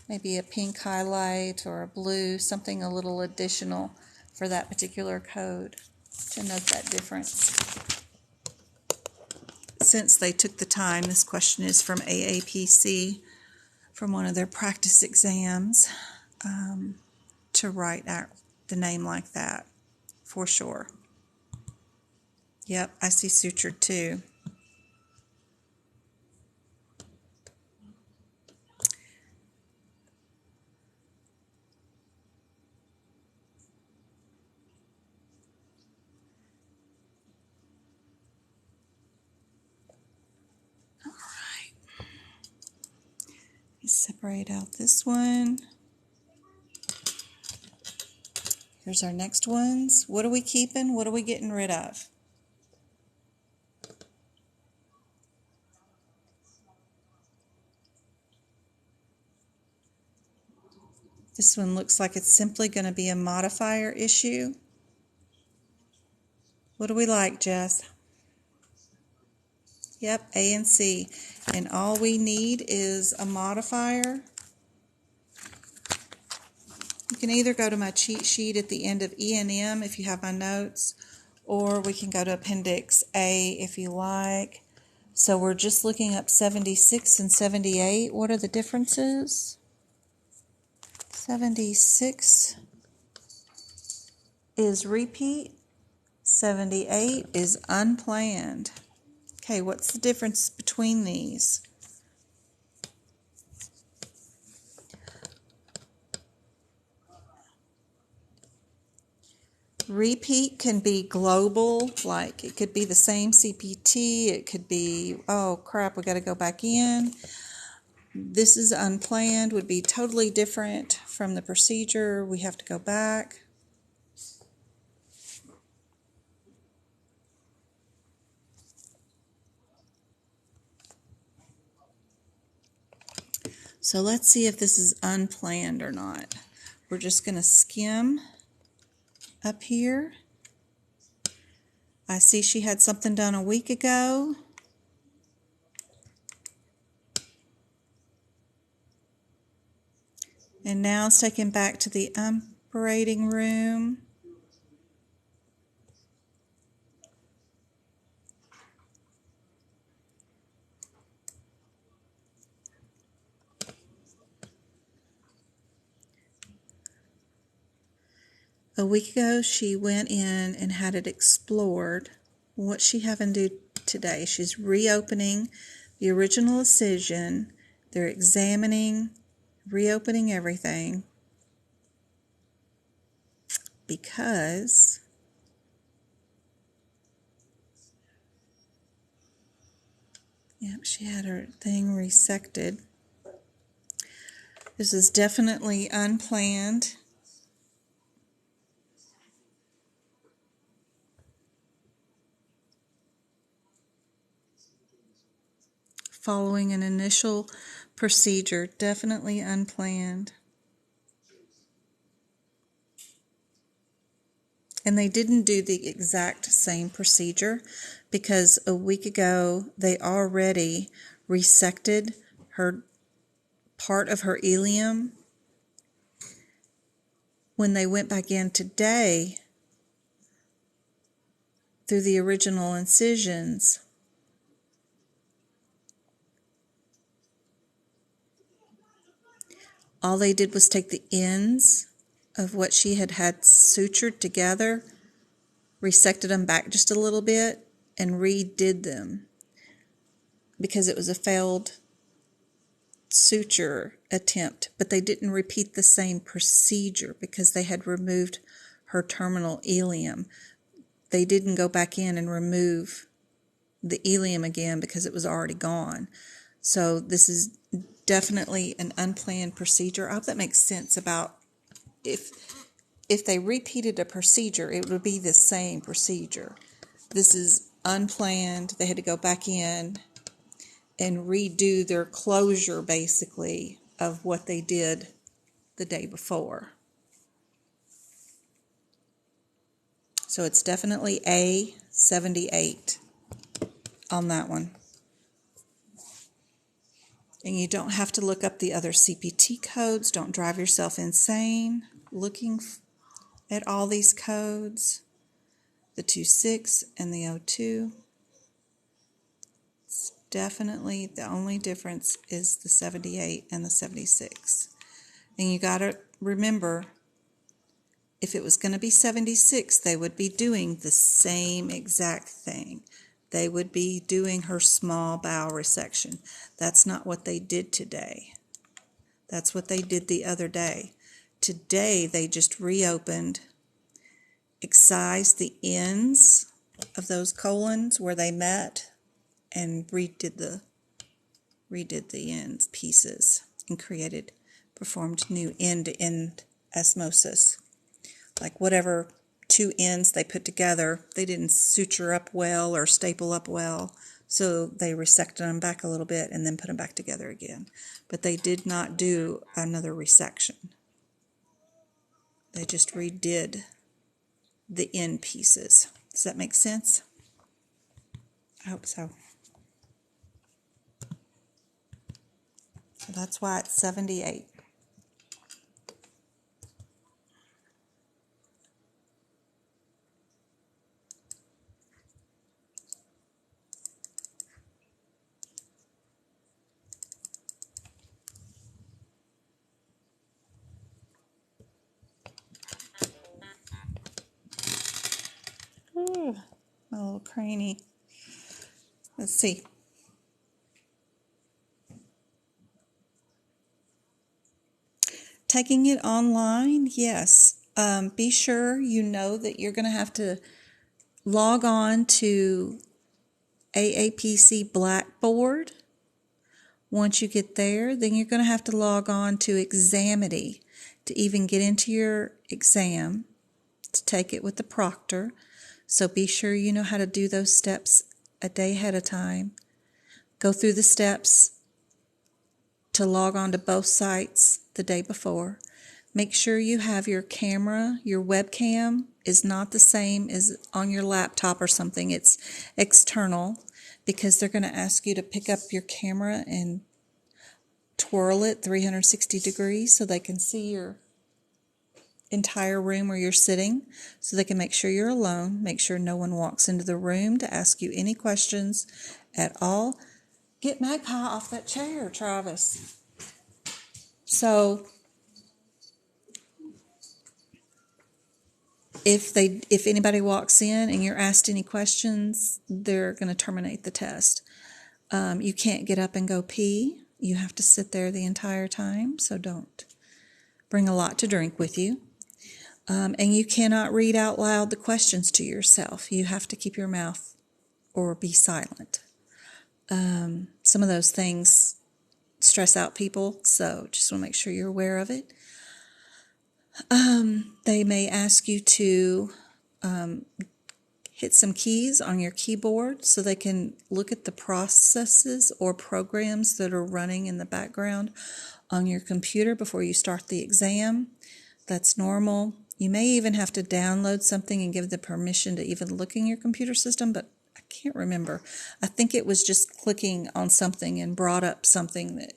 maybe a pink highlight or a blue, something a little additional for that particular code to note that difference. Since they took the time, this question is from Aapc, from one of their practice exams, to write out the name like that, for sure. Yep, I see suture too. All right. Separate out this one. Here's our next ones. What are we keeping? What are we getting rid of? This one looks like it's simply going to be a modifier issue. What do we like, Jess? Yep, A and C. And all we need is a modifier. You can either go to my cheat sheet at the end of E and M if you have my notes, or we can go to Appendix A if you like. So we're just looking up 76 and 78. What are the differences? 76 is repeat. 78 is unplanned. Okay, what's the difference between these? Repeat can be global, like it could be the same CPT, it could be, oh crap, we got to go back in. This is unplanned, would be totally different from the procedure. We have to go back. So let's see if this is unplanned or not. We're just going to skim up here. I see she had something done a week ago. And now it's taken back to the operating room. A week ago, she went in and had it explored. What's she having to do today? She's reopening the original incision. They're examining, reopening everything because she had her thing resected. This is definitely unplanned. Following an initial procedure, definitely unplanned. And they didn't do the exact same procedure because a week ago they already resected her part of her ileum. When they went back in today through the original incisions, all they did was take the ends of what she had sutured together, resected them back just a little bit, and redid them because it was a failed suture attempt, but they didn't repeat the same procedure because they had removed her terminal ileum. They didn't go back in and remove the ileum again because it was already gone. So this is definitely an unplanned procedure. I hope that makes sense about if they repeated a procedure, it would be the same procedure. This is unplanned. They had to go back in and redo their closure, basically, of what they did the day before. So it's definitely A78 on that one. And you don't have to look up the other CPT codes. Don't drive yourself insane looking at all these codes. The 26 and the 02. It's definitely the only difference is the 78 and the 76. And you got to remember, if it was going to be 76, they would be doing the same exact thing. They would be doing her small bowel resection. That's not what they did today. That's what they did the other day. Today, they just reopened, excised the ends of those colons where they met, and redid the ends pieces and performed new end-to-end osmosis. Like whatever two ends they put together, they didn't suture up well or staple up well, so they resected them back a little bit and then put them back together again. But they did not do another resection. They just redid the end pieces. Does that make sense? I hope so. So that's why it's 78. Ooh, my little cranny. Let's see. Taking it online, yes. Be sure you know that you're going to have to log on to Aapc Blackboard. Once you get there, then you're going to have to log on to Examity to even get into your exam, to take it with the proctor. So be sure you know how to do those steps a day ahead of time. Go through the steps to log on to both sites the day before. Make sure you have your camera, your webcam is not the same as on your laptop or something. It's external because they're going to ask you to pick up your camera and twirl it 360 degrees so they can see your entire room where you're sitting, so they can make sure you're alone, make sure no one walks into the room to ask you any questions at all. Get Magpie off that chair, Travis. So if anybody walks in and you're asked any questions, they're going to terminate the test. You can't get up and go pee. You have to sit there the entire time, so don't. Bring a lot to drink with you. And you cannot read out loud the questions to yourself. You have to keep your mouth or be silent. Some of those things stress out people, so just want to make sure you're aware of it. They may ask you to hit some keys on your keyboard so they can look at the processes or programs that are running in the background on your computer before you start the exam. That's normal. You may even have to download something and give them permission to even look in your computer system, but I can't remember. I think it was just clicking on something and brought up something that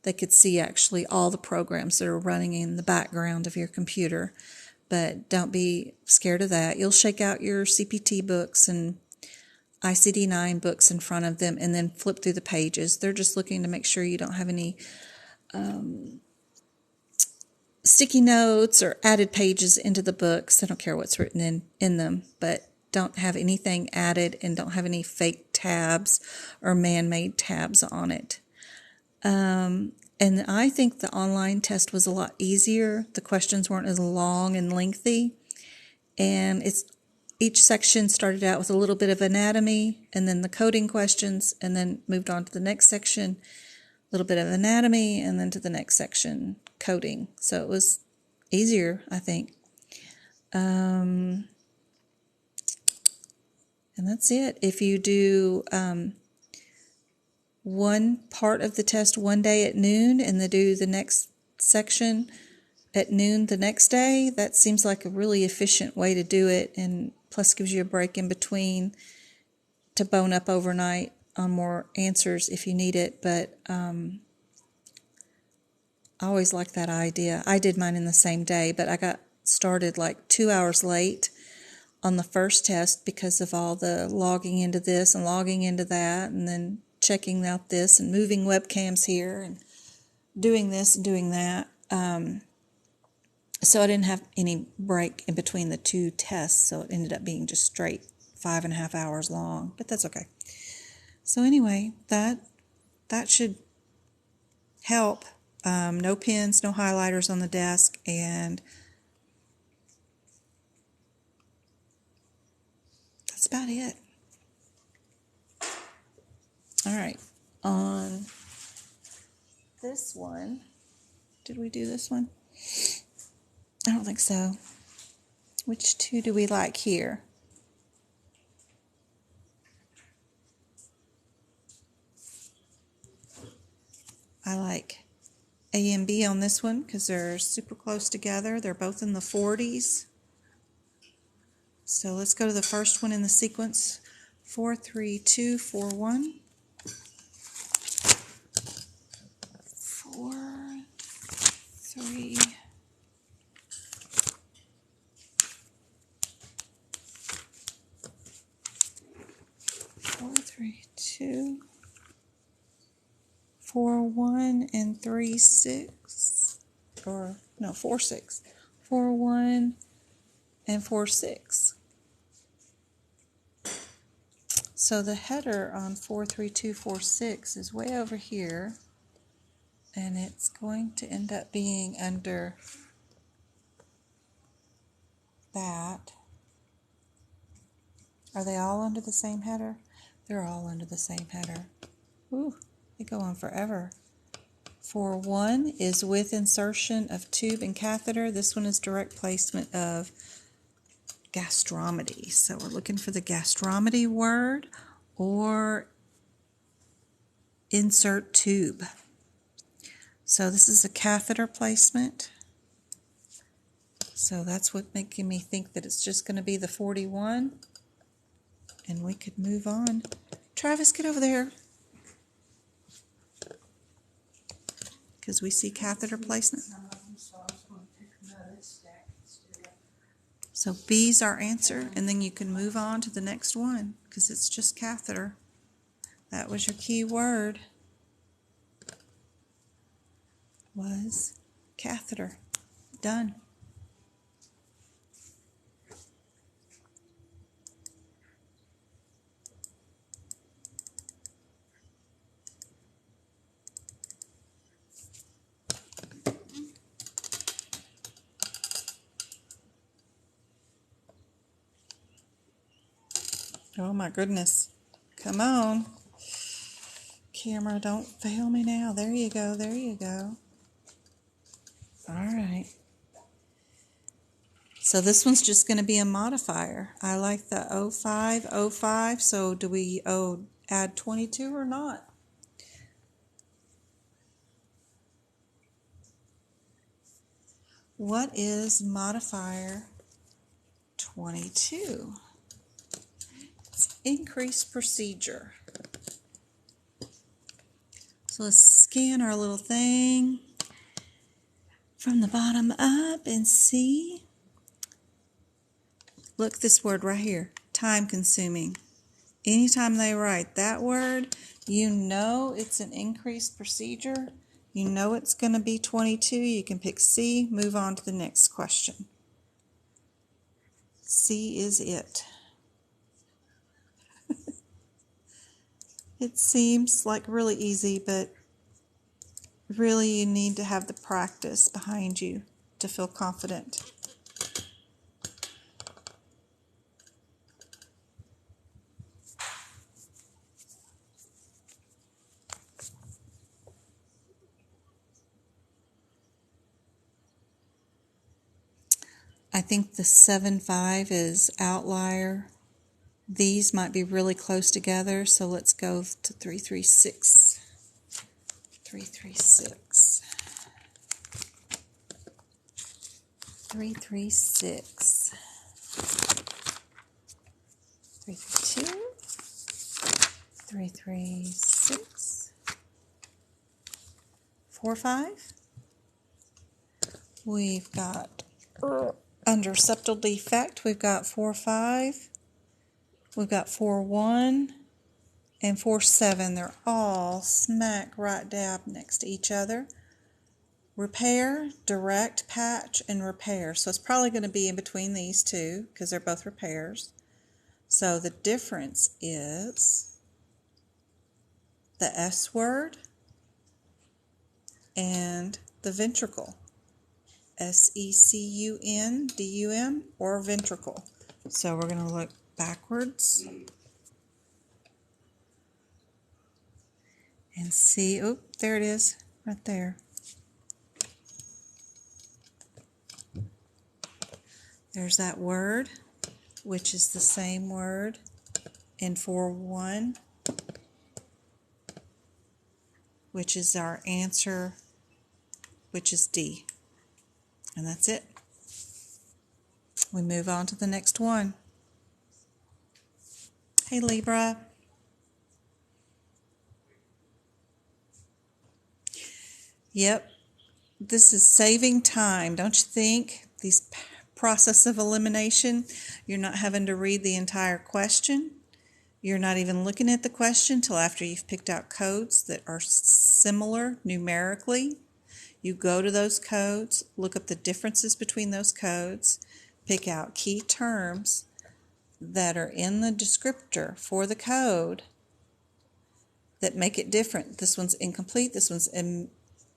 they could see actually all the programs that are running in the background of your computer. But don't be scared of that. You'll shake out your CPT books and ICD10 books in front of them and then flip through the pages. They're just looking to make sure you don't have any sticky notes or added pages into the books. I don't care what's written in them, but don't have anything added and don't have any fake tabs or man-made tabs on it. And I think the online test was a lot easier. The questions weren't as long and lengthy. And each section started out with a little bit of anatomy and then the coding questions and then moved on to the next section, a little bit of anatomy and then to the next section, coding. So it was easier, I think. And that's it. If you do one part of the test one day at noon and then do the next section at noon the next day, that seems like a really efficient way to do it, and plus gives you a break in between to bone up overnight on more answers if you need it. But I always like that idea. I did mine in the same day, but I got started like 2 hours late on the first test because of all the logging into this and logging into that and then checking out this and moving webcams here and doing this and doing that. So I didn't have any break in between the two tests, so it ended up being just straight 5.5 hours long, but that's okay. So anyway, that should help. No pens, no highlighters on the desk, and that's about it. All right, on this one, did we do this one? I don't think so. Which two do we like here? I like A and B on this one because they're super close together. They're both in the 40s. So let's go to the first one in the sequence, 4, 3, 2, 4, 1. 4, 3, 4, 3, 2, 4, 1, and 3, 6. Or, no, 4, 6. 4, 1, and 4, 6. So the header on 4, 3, 2, 4, 6 is way over here. And it's going to end up being under that. Are they all under the same header? They're all under the same header. Ooh, they go on forever. 4.1 is with insertion of tube and catheter. This one is direct placement of gastrostomy. So we're looking for the gastrostomy word or insert tube. So this is a catheter placement. So that's what making me think that it's just going to be the 41. And we could move on. Travis, get over there. because we see catheter placement. Some of them, so I was going to pick another stack instead of. So B's our answer, and then you can move on to the next one because it's just catheter. That was your key word, was catheter. Done. Oh my goodness. Come on. Camera, don't fail me now. There you go. There you go. All right. So this one's just going to be a modifier. I like the 05. So do we add 22 or not? What is modifier 22? It's increased procedure. So let's scan our little thing from the bottom up and see. Look, this word right here, time consuming. Anytime they write that word, you know it's an increased procedure. You know it's going to be 22. You can pick C, move on to the next question. C is it. It seems like really easy, but really you need to have the practice behind you to feel confident. I think the 7-5 is outlier. These might be really close together, so let's go to 336. 336. 336. 332. 336. 45. We've got under septal defect, we've got 4-5. We've got 4-1 and 4-7. They're all smack right dab next to each other. Repair, direct, patch, and repair. So it's probably going to be in between these two because they're both repairs. So the difference is the S word and the ventricle. SECUNDUM or ventricle. So we're going to look backwards and see. Oh, there it is, right there. There's that word, which is the same word in 4-1, which is our answer, which is D. And that's it. We move on to the next one. Hey, Libra. Yep, this is saving time, don't you think? These process of elimination, you're not having to read the entire question. You're not even looking at the question till after you've picked out codes that are similar numerically. You go to those codes, look up the differences between those codes, pick out key terms that are in the descriptor for the code that make it different. This one's incomplete, this one's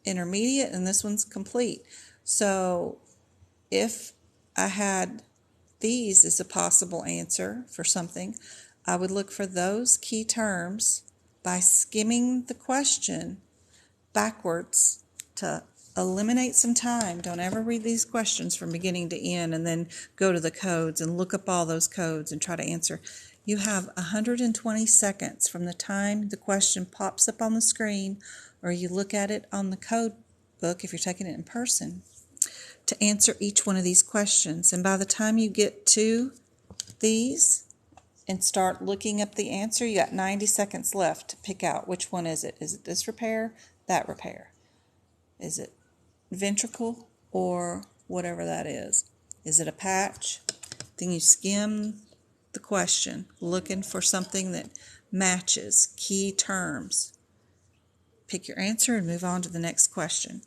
intermediate, and this one's complete. So if I had these as a possible answer for something, I would look for those key terms by skimming the question backwards to eliminate some time. Don't ever read these questions from beginning to end and then go to the codes and look up all those codes and try to answer. You have 120 seconds from the time the question pops up on the screen or you look at it on the code book if you're taking it in person to answer each one of these questions. And by the time you get to these and start looking up the answer, you got 90 seconds left to pick out which one is it. Is it this repair, that repair? Is it ventricle or whatever that is? Is it a patch? Then you skim the question, looking for something that matches key terms. Pick your answer and move on to the next question.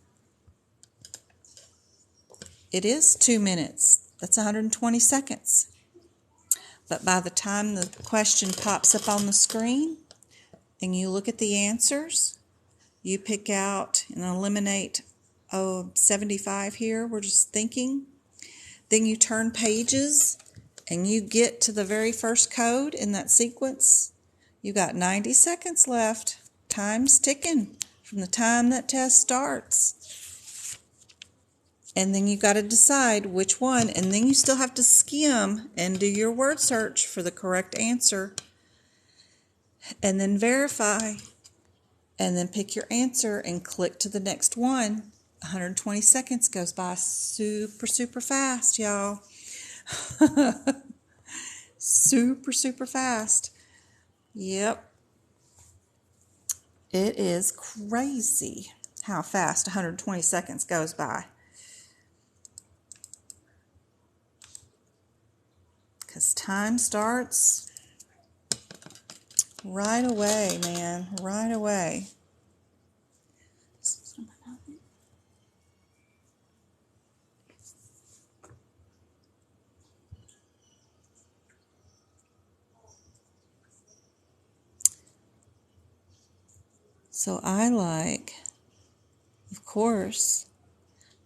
It is 2 minutes. That's 120 seconds. But by the time the question pops up on the screen and you look at the answers, you pick out and eliminate 75 here. We're just thinking. Then you turn pages and you get to the very first code in that sequence. You got 90 seconds left. Time's ticking from the time that test starts. And then you got to decide which one, and then you still have to skim and do your word search for the correct answer, and then verify, and then pick your answer and click to the next one. 120 seconds goes by super fast, y'all. super fast. Yep. It is crazy how fast 120 seconds goes by. Because time starts right away, man, right away. So I like, of course,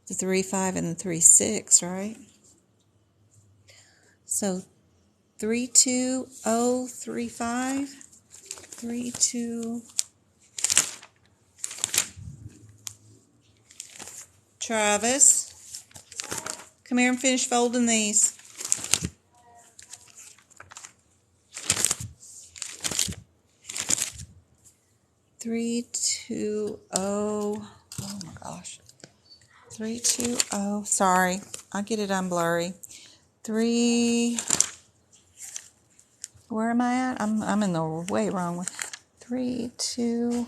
the 3-5 and the 3-6, right? So 3-2-0-3-5, 3-2. Travis, come here and finish folding these. Three, 2, 0. Oh my gosh. 3, 2, 0. Sorry, I get it. I'm blurry. 3. Where am I at? I'm in the way wrong one. 3, 2.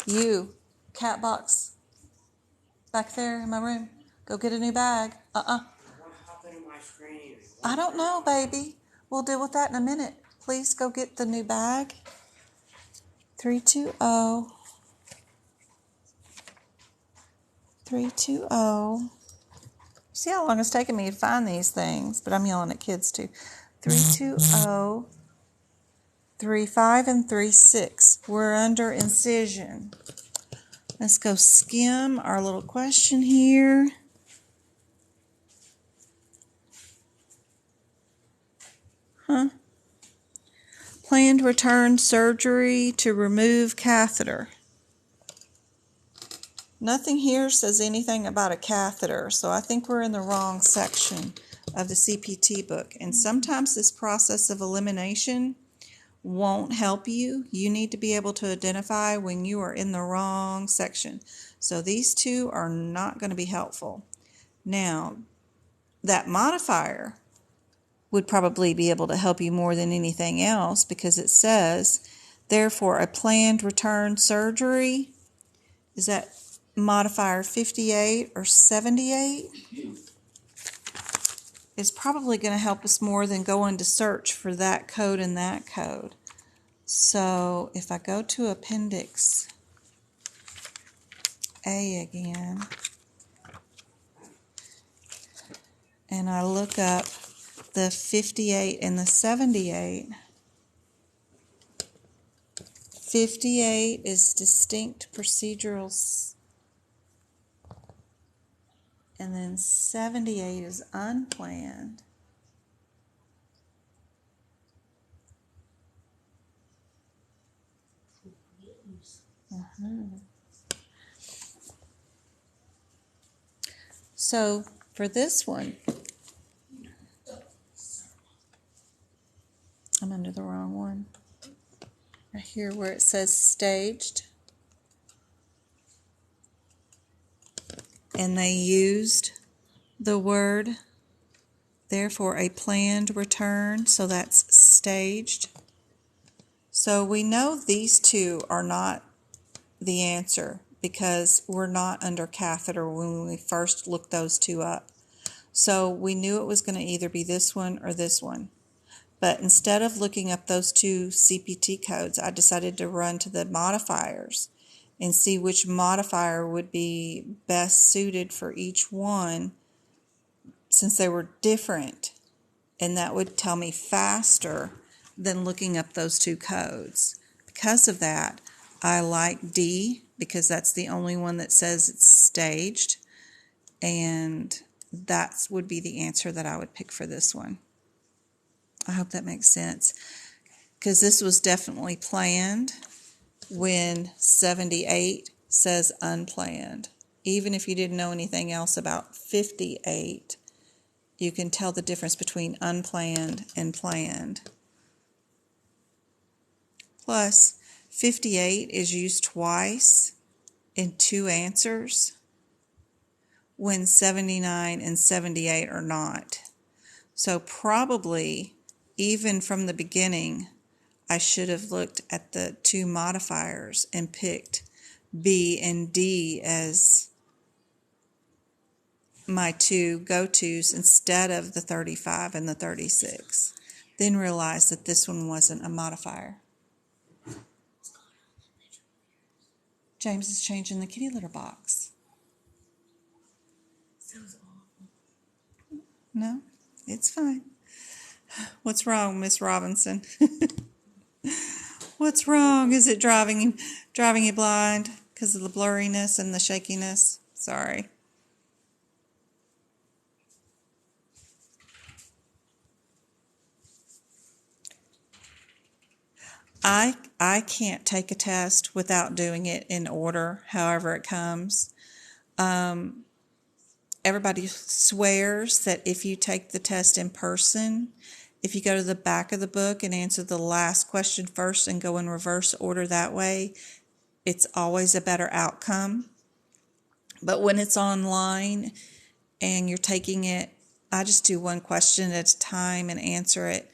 You, cat box, back there in my room. Go get a new bag. I don't know, baby. We'll deal with that in a minute. Please go get the new bag. 3-2-0. 3-2-0. See how long it's taking me to find these things, but I'm yelling at kids too. 3-2-0. 3-5 and 3-6. We're under incision. Let's go skim our little question here. Planned return surgery to remove catheter. Nothing here says anything about a catheter, so I think we're in the wrong section of the CPT book. And sometimes this process of elimination won't help you. You need to be able to identify when you are in the wrong section. So these two are not going to be helpful. Now, that modifier would probably be able to help you more than anything else, because it says, therefore, a planned return surgery. Is that modifier 58 or 78? It's probably going to help us more than going to search for that code and that code. So if I go to Appendix A again, and I look up the 58 and the 78, 58 is distinct procedurals, and then 78 is unplanned. So for this one, I'm under the wrong one. Right here where it says staged. And they used the word, therefore, a planned return. So that's staged. So we know these two are not the answer because we're not under catheter when we first looked those two up. So we knew it was going to either be this one or this one. But instead of looking up those two CPT codes, I decided to run to the modifiers and see which modifier would be best suited for each one since they were different. And that would tell me faster than looking up those two codes. Because of that, I like D because that's the only one that says it's staged. And that would be the answer that I would pick for this one. I hope that makes sense. Because this was definitely planned when 78 says unplanned. Even if you didn't know anything else about 58, you can tell the difference between unplanned and planned. Plus, 58 is used twice in two answers when 79 and 78 are not. So probably, even from the beginning, I should have looked at the two modifiers and picked B and D as my two go-tos instead of the 35 and the 36. Then realized that this one wasn't a modifier. James is changing the kitty litter box. Sounds awful. No, it's fine. What's wrong, Miss Robinson? What's wrong? Is it driving you blind because of the blurriness and the shakiness? Sorry. I can't take a test without doing it in order, however it comes. Everybody swears that if you take the test in person, if you go to the back of the book and answer the last question first and go in reverse order that way, it's always a better outcome. But when it's online and you're taking it, I just do one question at a time and answer it.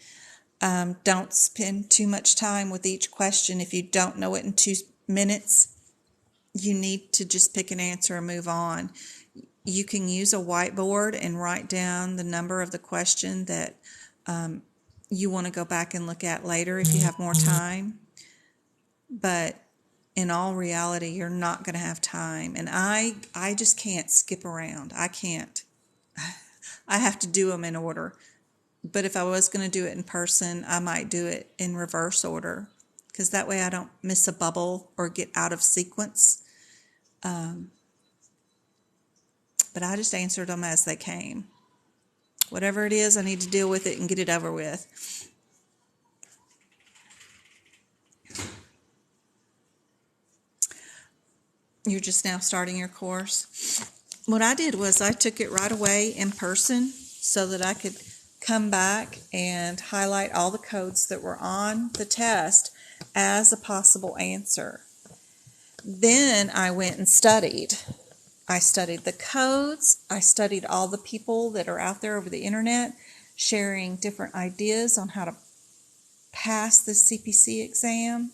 Don't spend too much time with each question. If you don't know it in 2 minutes, you need to just pick an answer and move on. You can use a whiteboard and write down the number of the question that you want to go back and look at later if you have more time. But in all reality, you're not going to have time. And I just can't skip around. I can't. I have to do them in order. But if I was going to do it in person, I might do it in reverse order because that way I don't miss a bubble or get out of sequence. But I just answered them as they came. Whatever it is, I need to deal with it and get it over with. You're just now starting your course. What I did was I took it right away in person so that I could come back and highlight all the codes that were on the test as a possible answer. Then I went and studied. I studied the codes. I studied all the people that are out there over the internet sharing different ideas on how to pass the CPC exam,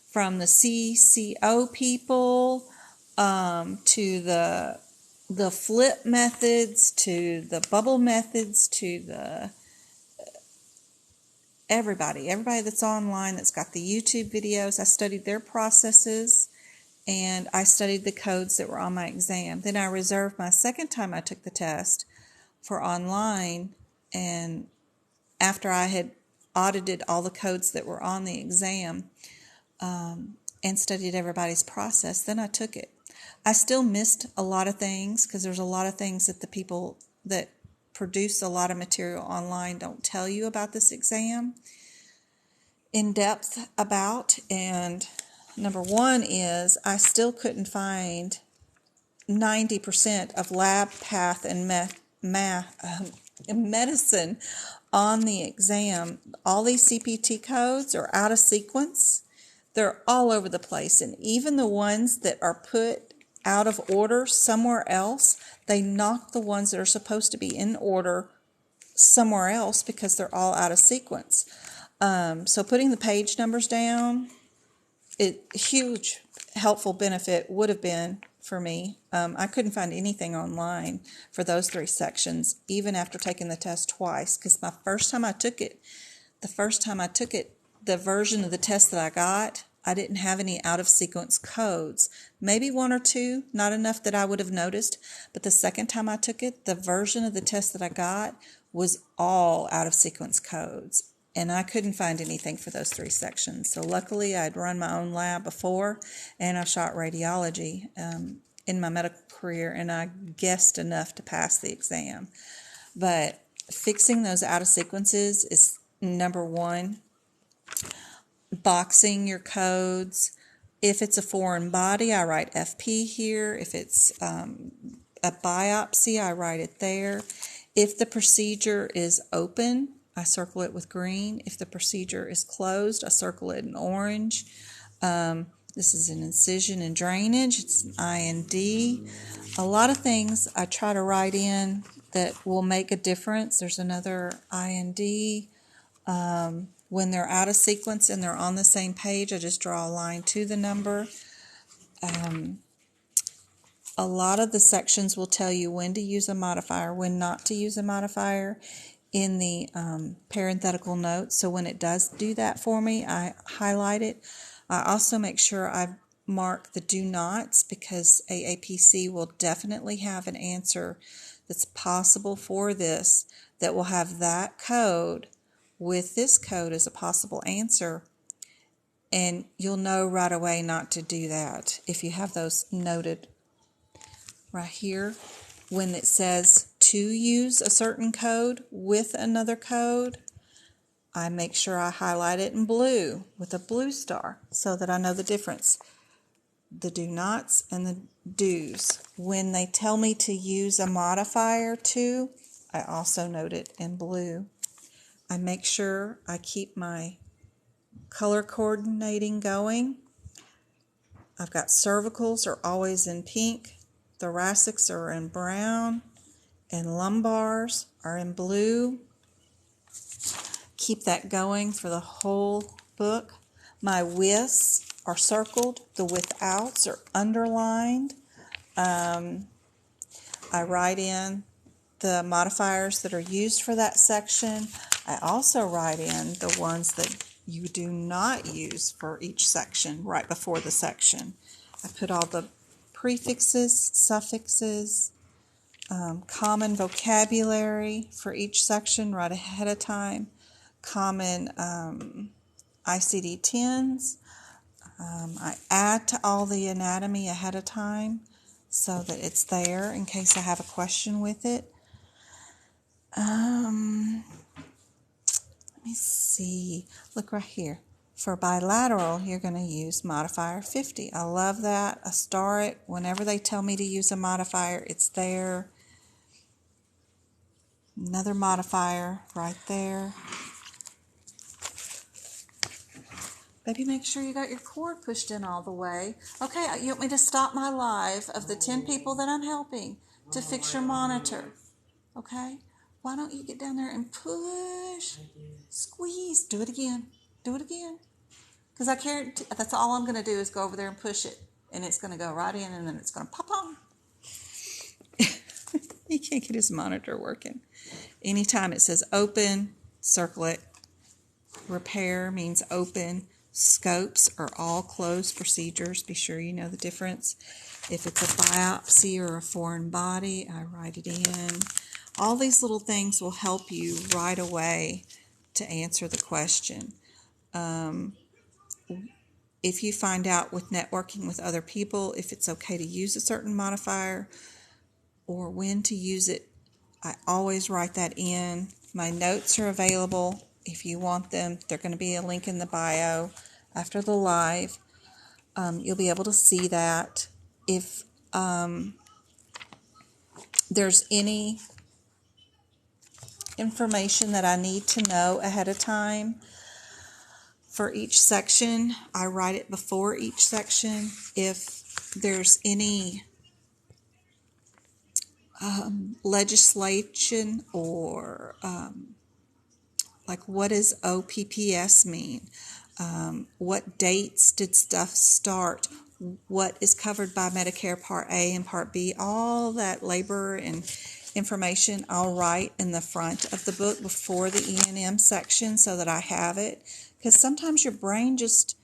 from the CCO people to the flip methods, to the bubble methods, to the everybody that's online that's got the YouTube videos. I studied their processes and I studied the codes that were on my exam. Then I reserved my second time I took the test for online, and after I had audited all the codes that were on the exam and studied everybody's process, then I took it. I still missed a lot of things because there's a lot of things that the people that produce a lot of material online don't tell you about this exam in depth about. And number one is I still couldn't find 90% of lab, path, and medicine on the exam. All these CPT codes are out of sequence. They're all over the place. And even the ones that are put out of order somewhere else, they knock the ones that are supposed to be in order somewhere else because they're all out of sequence. So putting the page numbers down, huge helpful benefit would have been for me. I couldn't find anything online for those 3 sections, even after taking the test twice, because the first time I took it, the version of the test that I got, I didn't have any out-of-sequence codes. Maybe 1 or 2, not enough that I would have noticed, but the second time I took it, the version of the test that I got was all out-of-sequence codes. And I couldn't find anything for those 3 sections. So luckily, I'd run my own lab before, and I shot radiology in my medical career, and I guessed enough to pass the exam. But fixing those out of sequences is number 1. Boxing your codes. If it's a foreign body, I write FP here. If it's a biopsy, I write it there. If the procedure is open, I circle it with green. If the procedure is closed, I circle it in orange. This is an incision and drainage. It's an IND. A lot of things I try to write in that will make a difference. There's another IND. When they're out of sequence and they're on the same page, I just draw a line to the number. A lot of the sections will tell you when to use a modifier, when not to use a modifier in the parenthetical notes. So when it does do that for me, I highlight it. I also make sure I mark the do nots, because Aapc will definitely have an answer that's possible for this that will have that code with this code as a possible answer. And you'll know right away not to do that if you have those noted right here. When it says to use a certain code with another code, I make sure I highlight it in blue with a blue star so that I know the difference. The do nots and the do's. When they tell me to use a modifier to, I also note it in blue. I make sure I keep my color coordinating going. I've got cervicals are always in pink, thoracics are in brown, and lumbars are in blue. Keep that going for the whole book. My withs are circled, the withouts are underlined. I write in the modifiers that are used for that section. I also write in the ones that you do not use for each section right before the section. I put all the prefixes, suffixes, common vocabulary for each section right ahead of time, common ICD10s. I add to all the anatomy ahead of time so that it's there in case I have a question with it. Let me see. Look right here. For bilateral, you're going to use modifier 50. I love that. I star it. Whenever they tell me to use a modifier, it's there. Another modifier right there. Baby, make sure you got your cord pushed in all the way. Okay, you want me to stop my live of the 10 people that I'm helping to fix your monitor? Okay? Why don't you get down there and push, squeeze, do it again, because I can't, that's all I'm going to do is go over there and push it, and it's going to go right in, and then it's going to pop on. He can't get his monitor working. Anytime it says open, circle it. Repair means open. Scopes are all closed procedures. Be sure you know the difference. If it's a biopsy or a foreign body, I write it in. All these little things will help you right away to answer the question. If you find out with networking with other people if it's okay to use a certain modifier or when to use it, I always write that in. My notes are available if you want them. They're going to be a link in the bio after the live. You'll be able to see that. If there's any information that I need to know ahead of time for each section, I write it before each section. If there's any legislation or like what does OPPS mean? What dates did stuff start? What is covered by Medicare Part A and Part B? All that labor and information I'll write in the front of the book before the E&M section so that I have it. Because sometimes your brain just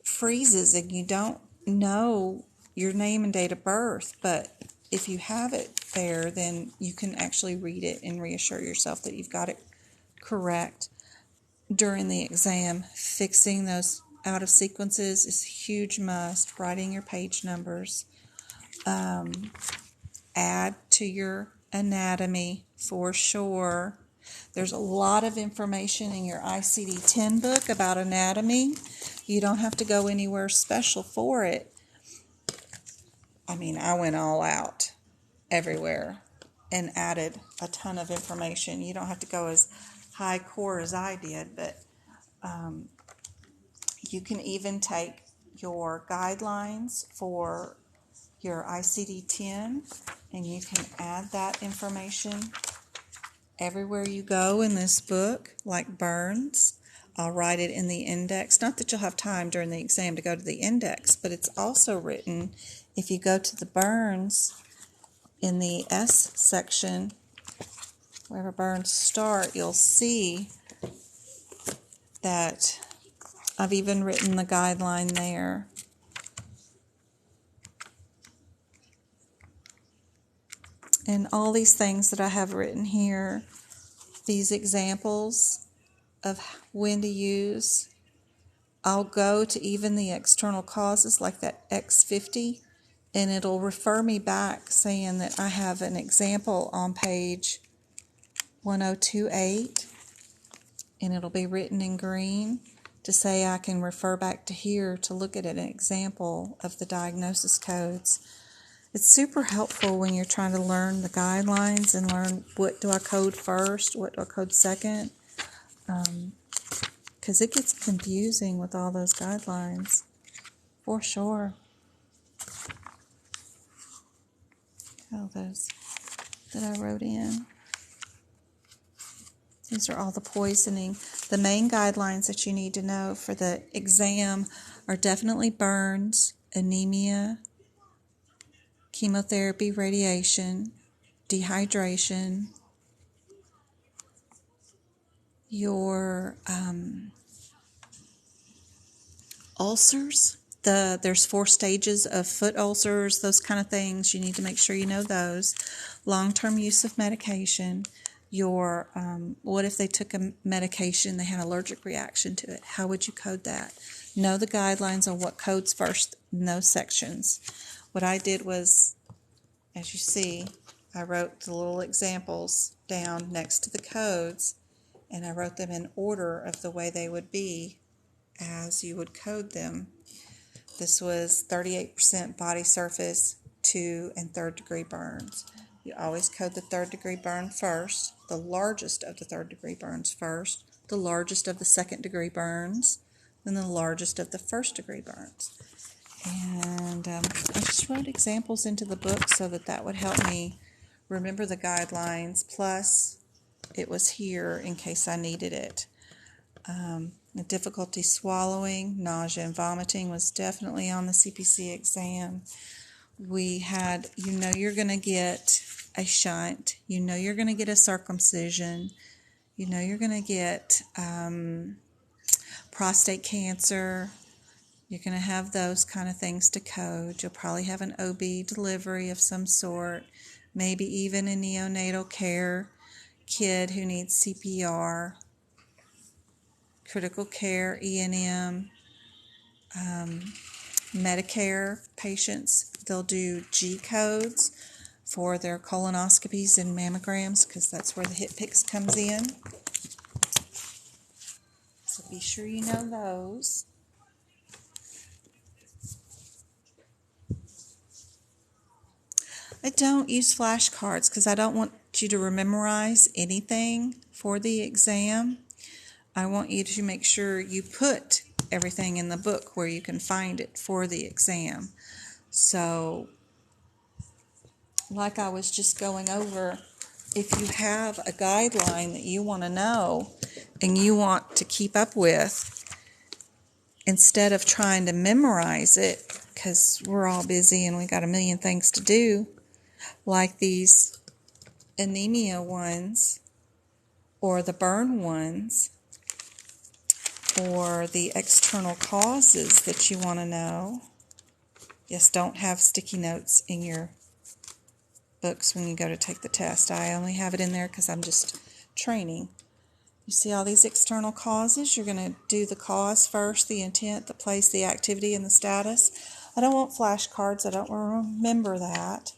freezes and you don't know your name and date of birth. But if you have it there, then you can actually read it and reassure yourself that you've got it correct. During the exam, fixing those out of sequences is a huge must. Writing your page numbers. Add to your anatomy for sure. There's a lot of information in your ICD10 book about anatomy. You don't have to go anywhere special for it. I mean, I went all out everywhere and added a ton of information. You don't have to go as high core as I did, but you can even take your guidelines for your ICD-10 and you can add that information everywhere you go in this book, like burns. I'll write it in the index. Not that you'll have time during the exam to go to the index, but it's also written if you go to the burns in the S section, wherever burns start, you'll see that I've even written the guideline there. And all these things that I have written here, these examples of when to use, I'll go to even the external causes like that X50, and it'll refer me back saying that I have an example on page 1028, and it'll be written in green to say I can refer back to here to look at an example of the diagnosis codes. It's super helpful when you're trying to learn the guidelines and learn what do I code first, what do I code second, because it gets confusing with all those guidelines, for sure. All those that I wrote in. These are all the poisoning. The main guidelines that you need to know for the exam are definitely burns, anemia, chemotherapy, radiation, dehydration, your ulcers. There's 4 stages of foot ulcers, those kind of things. You need to make sure you know those. Long-term use of medication. Your what if they took a medication, they had an allergic reaction to it? How would you code that? Know the guidelines on what codes first in those sections. What I did was, as you see, I wrote the little examples down next to the codes, and I wrote them in order of the way they would be as you would code them. This was 38% body surface, 2 and 3rd degree burns. You always code the 3rd degree burn first, the largest of the 3rd degree burns first, the largest of the 2nd degree burns, then the largest of the 1st degree burns. And I just wrote examples into the book so that would help me remember the guidelines, plus it was here in case I needed it. The difficulty swallowing, nausea, and vomiting was definitely on the CPC exam. We had, you're going to get a shunt. You're going to get a circumcision. You're going to get prostate cancer. You're going to have those kind of things to code. You'll probably have an OB delivery of some sort, maybe even a neonatal care kid who needs CPR, critical care, E&M, Medicare patients. They'll do G codes for their colonoscopies and mammograms because that's where the HCPCS comes in. So be sure you know those. I don't use flashcards because I don't want you to memorize anything for the exam. I want you to make sure you put everything in the book where you can find it for the exam. So, like I was just going over, if you have a guideline that you want to know, and you want to keep up with, instead of trying to memorize it, because we're all busy and we got a million things to do, like these anemia ones, or the burn ones, or the external causes that you want to know. Yes, don't have sticky notes in your books when you go to take the test. I only have it in there because I'm just training. You see all these external causes? You're going to do the cause first, the intent, the place, the activity, and the status. I don't want flashcards. I don't remember that.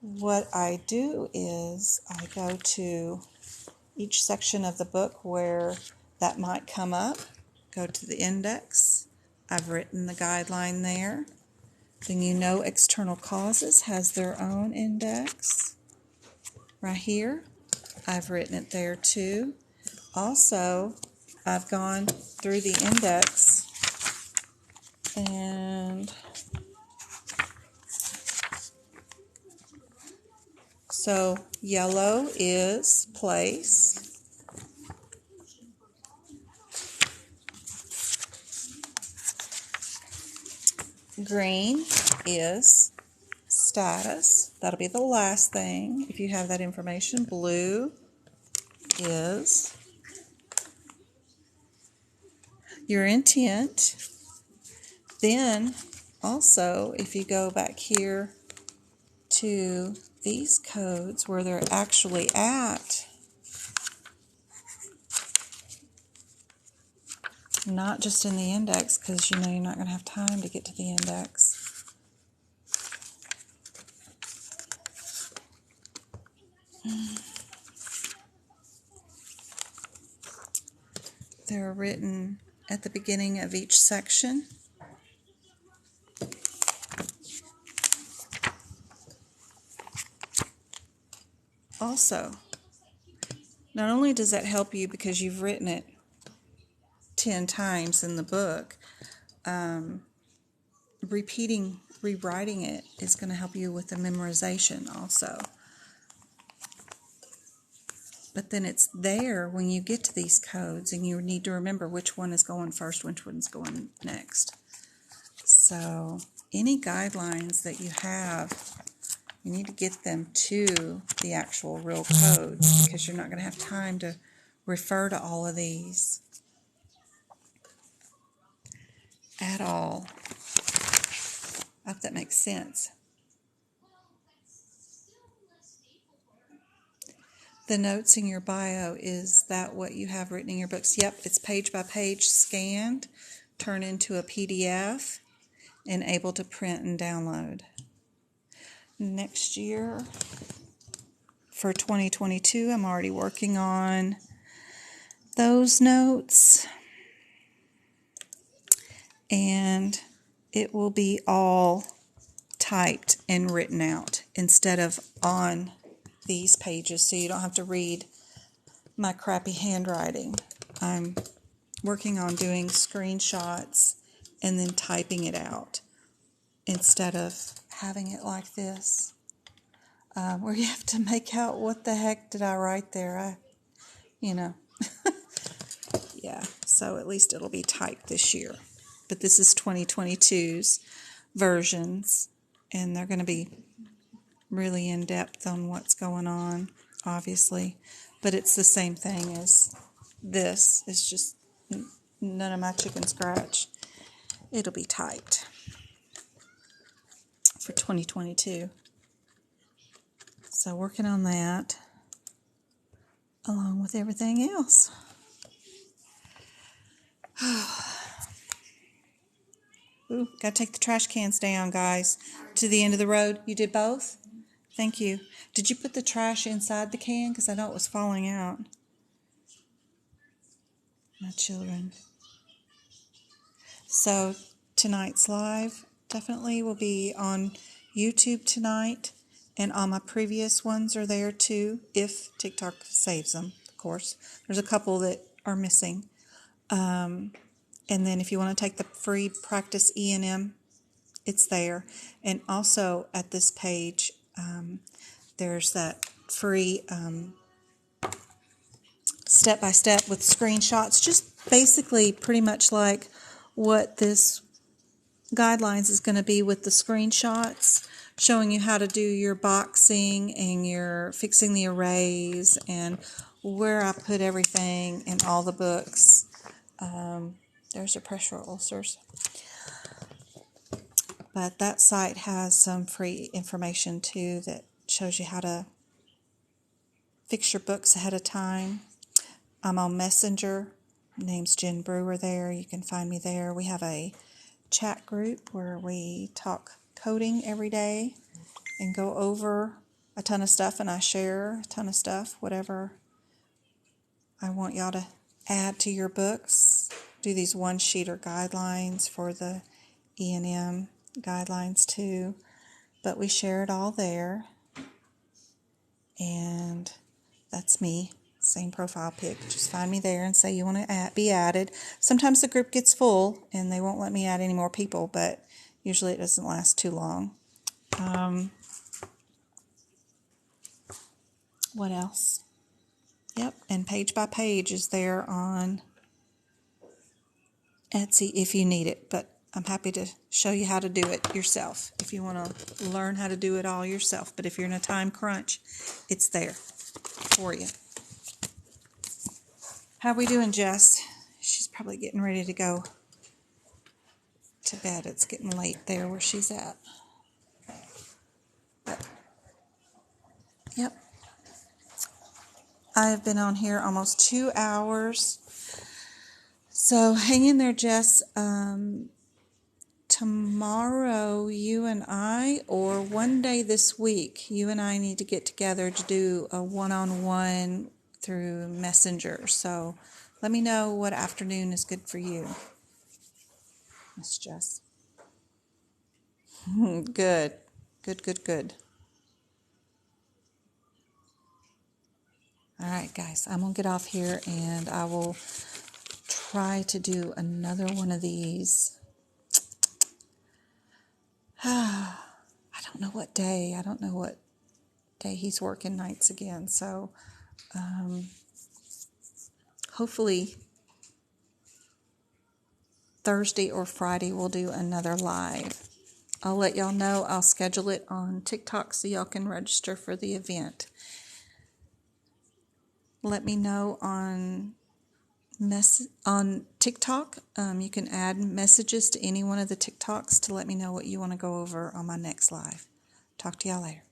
What I do is I go to each section of the book where that might come up. Go to the index. I've written the guideline there. Then you know external causes has their own index. Right here, I've written it there too. Also, I've gone through the index and so yellow is place. Green is status. That'll be the last thing if you have that information. Blue is your intent. Then also, if you go back here to these codes where they're actually at, not just in the index, because you know you're not going to have time to get to the index. They're written at the beginning of each section. Also, not only does that help you because you've written it 10 times in the book, rewriting it is going to help you with the memorization also. But then it's there when you get to these codes and you need to remember which one is going first, which one's going next. So any guidelines that you have, you need to get them to the actual real codes because you're not going to have time to refer to all of these at all. I hope that makes sense. The notes in your bio, is that what you have written in your books? Yep, it's page by page scanned, turned into a PDF, and able to print and download. Next year, for 2022, I'm already working on those notes, and it will be all typed and written out instead of on these pages, so you don't have to read my crappy handwriting. I'm working on doing screenshots and then typing it out instead of having it like this, where you have to make out what the heck did I write there. Yeah, so at least it'll be typed this year. But this is 2022's versions, and they're going to be really in depth on what's going on, obviously. But it's the same thing as this. It's just none of my chicken scratch. It'll be typed for 2022. So working on that along with everything else. Ooh, gotta take the trash cans down, guys, to the end of the road. You did both? Thank you. Did you put the trash inside the can? Because I know it was falling out. My children. So tonight's live definitely will be on YouTube tonight, and all my previous ones are there too, if TikTok saves them, of course. There's a couple that are missing. And then if you want to take the free practice E&M, it's there. And also at this page, there's that free step by step with screenshots, just basically pretty much like what this guidelines is going to be with the screenshots, showing you how to do your boxing and your fixing the arrays and where I put everything in all the books. There's your pressure ulcers. But that site has some free information too that shows you how to fix your books ahead of time. I'm on Messenger. Name's Jen Brewer there. You can find me there. We have a chat group where we talk coding every day and go over a ton of stuff, and I share a ton of stuff, whatever I want y'all to add to your books. Do these one-sheeter guidelines for the E&M guidelines too, but we share it all there, and that's me. Same profile pic. Just find me there and say you want to be added. Sometimes the group gets full and they won't let me add any more people, but usually it doesn't last too long. What else? Yep, and Page by Page is there on Etsy if you need it, but I'm happy to show you how to do it yourself if you want to learn how to do it all yourself. But if you're in a time crunch, it's there for you. How we doing, Jess? She's probably getting ready to go to bed. It's getting late there where she's at. But, yep. I have been on here almost 2 hours. So hang in there, Jess. Tomorrow, you and I, or one day this week, you and I need to get together to do a one-on-one through Messenger. So let me know what afternoon is good for you, Miss Jess. Good. Good. All right, guys, I'm going to get off here, and I will try to do another one of these. I don't know what day. I don't know what day he's working nights again. So hopefully Thursday or Friday we'll do another live. I'll let y'all know. I'll schedule it on TikTok so y'all can register for the event. Let me know on TikTok. You can add messages to any one of the TikToks to let me know what you want to go over on my next live. Talk to y'all later.